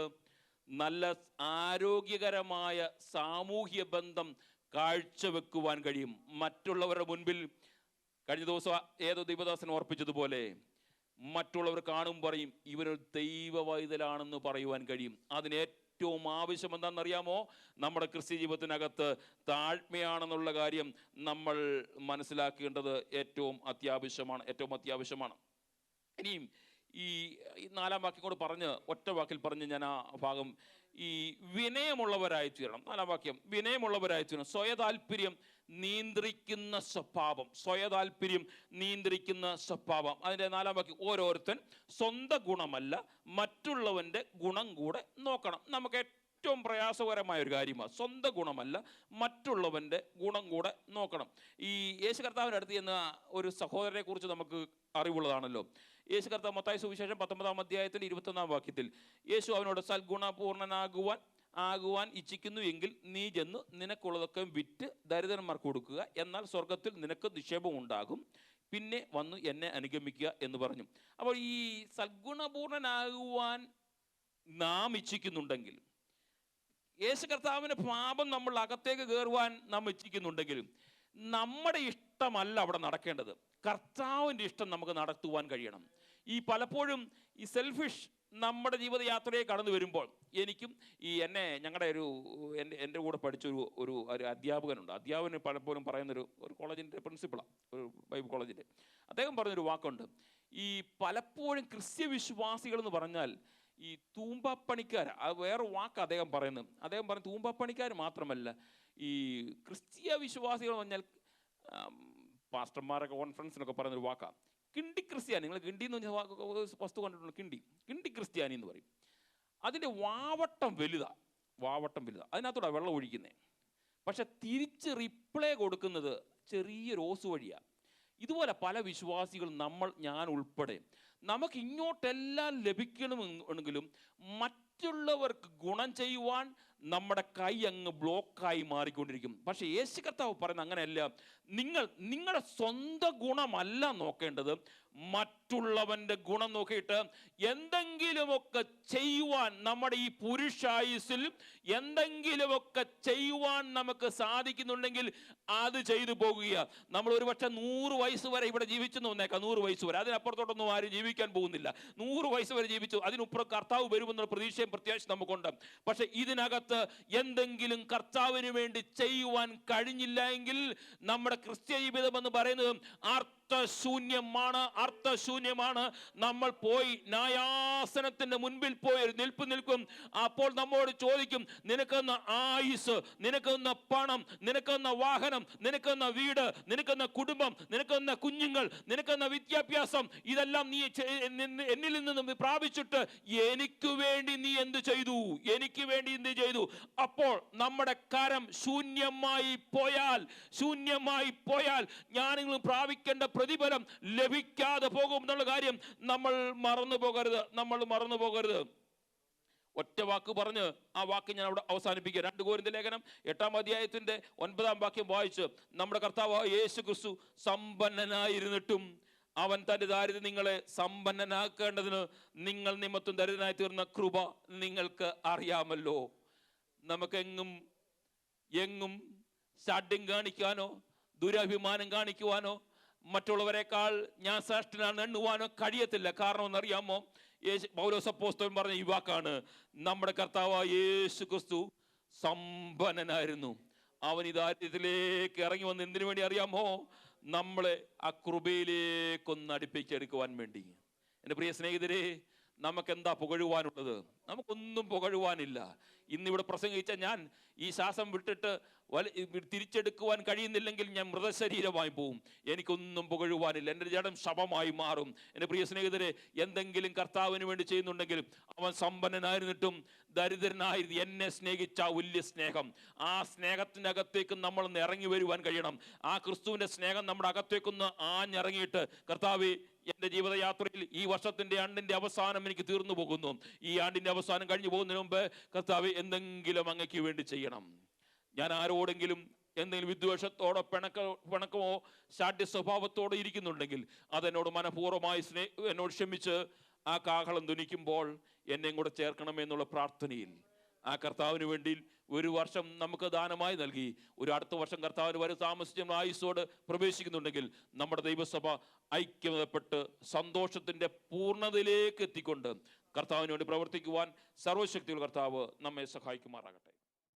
നല്ല ആരോഗ്യകരമായ സാമൂഹ്യ ബന്ധം കാഴ്ചവെക്കുവാൻ കഴിയും. മറ്റുള്ളവരുടെ മുൻപിൽ കഴിഞ്ഞ ദിവസം ഏതോ ദൈവദാസൻ ഓർപ്പിച്ചതുപോലെ മറ്റുള്ളവർ കാണും പറയും ഇവരൊരു ദൈവവൈതലാണെന്ന് പറയുവാൻ കഴിയും. അതിന് ഏറ്റവും ആവശ്യം എന്താണെന്നറിയാമോ? നമ്മുടെ ക്രിസ്ത്യ ജീവിതത്തിനകത്ത് താഴ്മയാണെന്നുള്ള കാര്യം നമ്മൾ മനസ്സിലാക്കേണ്ടത് ഏറ്റവും അത്യാവശ്യമാണ്. ഇനിയും ഈ 4-ാം വാക്യം കൂടെ പറഞ്ഞ് ഒറ്റ വാക്കിൽ പറഞ്ഞ് ഞാൻ ആ ഭാഗം, ഈ വിനയമുള്ളവരായി തീരണം. 4-ാം വാക്യം, വിനയമുള്ളവരായി തീരണം. സ്വയതാൽപര്യം നിയന്ത്രിക്കുന്ന സ്വഭാവം. അതിൻ്റെ 4-ാം വാക്യം, ഓരോരുത്തൻ സ്വന്തം ഗുണമല്ല മറ്റുള്ളവൻ്റെ ഗുണം കൂടെ നോക്കണം. നമുക്ക് ഏറ്റവും പ്രയാസകരമായ ഒരു കാര്യമാണ്. സ്വന്തം ഗുണമല്ല മറ്റുള്ളവൻ്റെ ഗുണം കൂടെ നോക്കണം. ഈ യേശു കർത്താവിൻ്റെ അടുത്ത് ചെന്ന ഒരു സഹോദരനെ കുറിച്ച് നമുക്ക് അറിവുള്ളതാണല്ലോ. യേശു കർത്താവ് മത്തായി സുവിശേഷം 19-ാം അധ്യായത്തിൽ 21-ാം വാക്യത്തിൽ യേശു അവനോട്, സൽഗുണപൂർണനാകുവാൻ ഇച്ഛിക്കുന്നു എങ്കിൽ നീ ചെന്ന് നിനക്കുള്ളതൊക്കെ വിറ്റ് ദരിദ്രന്മാർക്ക് കൊടുക്കുക, എന്നാൽ സ്വർഗത്തിൽ നിനക്ക് നിക്ഷേപം ഉണ്ടാകും, പിന്നെ വന്നു എന്നെ അനുഗമിക്കുക എന്ന് പറഞ്ഞു. അപ്പോൾ ഈ സൽഗുണപൂർണനാകുവാൻ നാം ഇച്ഛിക്കുന്നുണ്ടെങ്കിൽ, യേശു കർത്താവിൻ്റെ പാപം നമ്മൾ അകത്തേക്ക് കയറുവാൻ നാം ഇച്ഛിക്കുന്നുണ്ടെങ്കിലും, നമ്മുടെ ഇഷ്ടമല്ല അവിടെ നടക്കേണ്ടത്, കർത്താവിൻ്റെ ഇഷ്ടം നമുക്ക് നടത്തുവാൻ കഴിയണം. ഈ പലപ്പോഴും ഈ സെൽഫിഷ് നമ്മുടെ ജീവിതയാത്രയെ കടന്നു വരുമ്പോൾ, എനിക്കും ഞങ്ങളുടെ എൻ്റെ കൂടെ പഠിച്ചൊരു ഒരു അധ്യാപകനുണ്ട്. അധ്യാപകന് പലപ്പോഴും പറയുന്നൊരു കോളേജിൻ്റെ പ്രിൻസിപ്പളാണ്, ഒരു ബൈബിൾ കോളേജിൻ്റെ. അദ്ദേഹം പറഞ്ഞൊരു വാക്കുണ്ട്, ഈ പലപ്പോഴും ക്രിസ്ത്യവിശ്വാസികൾ എന്ന് പറഞ്ഞാൽ ഈ തൂമ്പപ്പണിക്കാർ, അത് വേറെ വാക്ക് അദ്ദേഹം പറയുന്നത്. അദ്ദേഹം പറഞ്ഞു തൂമ്പപ്പണിക്കാർ മാത്രമല്ല, ഈ ക്രിസ്തീയ വിശ്വാസികൾ എന്ന് പറഞ്ഞാൽ പാസ്റ്റർമാരൊക്കെ കോൺഫറൻസിനൊക്കെ പറയുന്നൊരു വാക്കാണ് കിണ്ടി ക്രിസ്ത്യാനി. നിങ്ങൾ കിണ്ടി എന്ന് പറഞ്ഞാൽ വസ്തു കണ്ടിട്ടുണ്ട്, കിണ്ടി ക്രിസ്ത്യാനി എന്ന് പറയും. അതിൻ്റെ വാവട്ടം വലുതാണ്, അതിനകത്തൂടെ വെള്ളം ഒഴിക്കുന്നത്. പക്ഷെ തിരിച്ച് റിപ്ലൈ കൊടുക്കുന്നത് ചെറിയ റോസ് വഴിയാണ്. ഇതുപോലെ പല വിശ്വാസികൾ, ഞാൻ ഉൾപ്പെടെ, നമുക്ക് ഇങ്ങോട്ടെല്ലാം ലഭിക്കണമെങ്കിലും മറ്റുള്ളവർക്ക് ഗുണം ചെയ്യുവാൻ നമ്മുടെ കൈ അങ്ങ് ബ്ലോക്കായി മാറിക്കൊണ്ടിരിക്കും. പക്ഷെ യേശു കർത്താവ് പറയുന്നത് അങ്ങനെയല്ല. നിങ്ങളുടെ സ്വന്തം ഗുണമല്ല നോക്കേണ്ടത്, മറ്റുള്ളവൻ്റെ ഗുണം നോക്കിയിട്ട് എന്തെങ്കിലുമൊക്കെ ചെയ്യുവാൻ, നമ്മുടെ ഈ പുരുഷായുസിൽ എന്തെങ്കിലുമൊക്കെ ചെയ്യുവാൻ നമുക്ക് സാധിക്കുന്നുണ്ടെങ്കിൽ അത് ചെയ്തു പോകുക. നമ്മൾ ഒരുപക്ഷെ 100 വയസ്സ് വരെ ഇവിടെ ജീവിച്ചെന്ന് വന്നേക്കാം, 100 വയസ്സ് വരെ, അതിനപ്പുറത്തോട്ടൊന്നും ആരും ജീവിക്കാൻ പോകുന്നില്ല. 100 വയസ്സ് വരെ ജീവിച്ചു, അതിനുപ്പുറം കർത്താവ് വരുമെന്നുള്ള പ്രതീക്ഷയും പ്രത്യാശയും നമുക്കുണ്ട്. പക്ഷെ ഇതിനകത്ത് എന്തെങ്കിലും കർത്താവിന് വേണ്ടി ചെയ്യുവാൻ കഴിഞ്ഞില്ല എങ്കിൽ നമ്മുടെ ക്രിസ്ത്യ ജീവിതം എന്ന് പറയുന്നത് അർത്ഥശൂന്യമാണ്. നമ്മൾ പോയി ന്യായാസനത്തിന്റെ മുൻപിൽ പോയി നിൽക്കും. അപ്പോൾ നമ്മോട് ചോദിക്കും, നിനക്കെന്ന ആയുസ്, നിനക്കെന്ന പണം, നിനക്കെന്ന വാഹനം, നിനക്കെന്ന വീട്, നിനക്കെന്ന കുടുംബം, നിനക്കെന്ന കുഞ്ഞുങ്ങൾ, നിനക്കെന്ന വിദ്യാഭ്യാസം, ഇതെല്ലാം നീ എന്നിൽ നിന്ന് പ്രാപിച്ചിട്ട് എനിക്ക് വേണ്ടി നീ എന്ത് ചെയ്തു? അപ്പോൾ നമ്മുടെ കരം ശൂന്യമായി പോയാൽ ഞാൻ നിങ്ങൾ പ്രാപിക്കേണ്ട പ്രതിഫലം ലഭിക്കാതെ പോകും എന്നുള്ള കാര്യം നമ്മൾ മറന്നു പോകരുത്. ഒറ്റ വാക്ക് പറഞ്ഞ് ആ വാക്ക് ഞാൻ അവിടെ അവസാനിപ്പിക്കുക. 2 കൊരിന്ത്യർ ലേഖനം 8-ാം അധ്യായത്തിന്റെ 9-ാം വാക്യം വായിച്ച്, നമ്മുടെ കർത്താവ് യേശു ക്രിസ്തു സമ്പന്നനായിരുന്നിട്ടും അവൻ തന്റെ ദാരിദ്ര്യം നിങ്ങളെ സമ്പന്നനാക്കേണ്ടതിന് നിങ്ങൾ നിമിത്തം ദരിദ്രനായി തീർന്ന കൃപ നിങ്ങൾക്ക് അറിയാമല്ലോ. നമുക്കെങ്ങും ശാഠ്യം കാണിക്കാനോ ദുരഭിമാനം കാണിക്കുവാനോ മറ്റുള്ളവരെക്കാൾ ഞാൻ ശ്രേഷ്ഠനാണ് എണ്ണുവാനോ കഴിയത്തില്ല. കാരണം എന്നറിയാമോ? പൗലോസ് അപ്പോസ്തലൻ പറഞ്ഞ ഈ വാക്കാണ്, നമ്മുടെ കർത്താവ് യേശു ക്രിസ്തു സമ്പന്നനായിരുന്നു. അവൻ ഈ ദാരിദ്ര്യത്തിലേക്ക് ഇറങ്ങി വന്ന് എന്തിനു വേണ്ടി അറിയാമോ? നമ്മളെ ആ കൃപയിലേക്കൊന്ന് അടുപ്പിച്ചെടുക്കുവാൻ വേണ്ടി. എൻ്റെ പ്രിയ സ്നേഹിതരെ, നമുക്കെന്താ പുകഴുവാനുള്ളത്? നമുക്കൊന്നും പുകഴുവാനില്ല. ഇന്നിവിടെ പ്രസംഗിച്ച ഞാൻ ഈ ശ്വാസം വിട്ടിട്ട് തിരിച്ചെടുക്കുവാൻ കഴിയുന്നില്ലെങ്കിൽ ഞാൻ മൃതശരീരമായി പോവും. എനിക്കൊന്നും പുകഴുവാനില്ല. എൻ്റെ ജഡം ശവമായി മാറും. എൻ്റെ പ്രിയ സ്നേഹിതരെ, എന്തെങ്കിലും കർത്താവിന് വേണ്ടി ചെയ്യുന്നുണ്ടെങ്കിൽ, അവൻ സമ്പന്നനായിരുന്നിട്ടും ദരിദ്രനായിരുന്നു എന്നെ സ്നേഹിച്ച വലിയ സ്നേഹം, ആ സ്നേഹത്തിനകത്തേക്ക് നമ്മളൊന്ന് ഇറങ്ങി വരുവാൻ കഴിയണം. ആ ക്രിസ്തുവിൻ്റെ സ്നേഹം നമ്മുടെ അകത്തേക്കൊന്ന് ആഞ്ഞിറങ്ങിയിട്ട്, കർത്താവേ, എൻ്റെ ജീവിതയാത്രയിൽ ഈ വർഷത്തിൻ്റെ ആണ്ടിൻ്റെ അവസാനം എനിക്ക് തീർന്നു പോകുന്നു. ഈ ആണ്ടിൻ്റെ അവസാനം കഴിഞ്ഞു പോകുന്നതിന് മുമ്പ് കർത്താവേ, എന്തെങ്കിലും അങ്ങയ്ക്ക് വേണ്ടി ചെയ്യണം. ഞാൻ ആരോടെങ്കിലും എന്തെങ്കിലും വിദ്വേഷത്തോടോ പിണക്കമോ ശാഠ്യ സ്വഭാവത്തോടെ ഇരിക്കുന്നുണ്ടെങ്കിൽ അതെന്നോട് മനഃപൂർവ്വമായി എന്നോട് ക്ഷമിച്ച് ആ കാഹളം ധ്വനിക്കുമ്പോൾ എന്നെയും കൂടെ ചേർക്കണമെന്നുള്ള പ്രാർത്ഥനയിൽ ആ കർത്താവിന് വേണ്ടി ഒരു വർഷം നമുക്ക് ദാനമായി നൽകി ഒരു അടുത്ത വർഷം കർത്താവിന് വരെ താമസിച്ച് ആയുസ്സോട് പ്രവേശിക്കുന്നുണ്ടെങ്കിൽ നമ്മുടെ ദൈവസഭ ഐക്യതപ്പെട്ട് സന്തോഷത്തിൻ്റെ പൂർണ്ണതയിലേക്ക് എത്തിക്കൊണ്ട് കർത്താവിന് വേണ്ടി പ്രവർത്തിക്കുവാൻ സർവശക്തിയുള്ള കർത്താവ് നമ്മെ സഹായിക്കുമാറാകട്ടെ.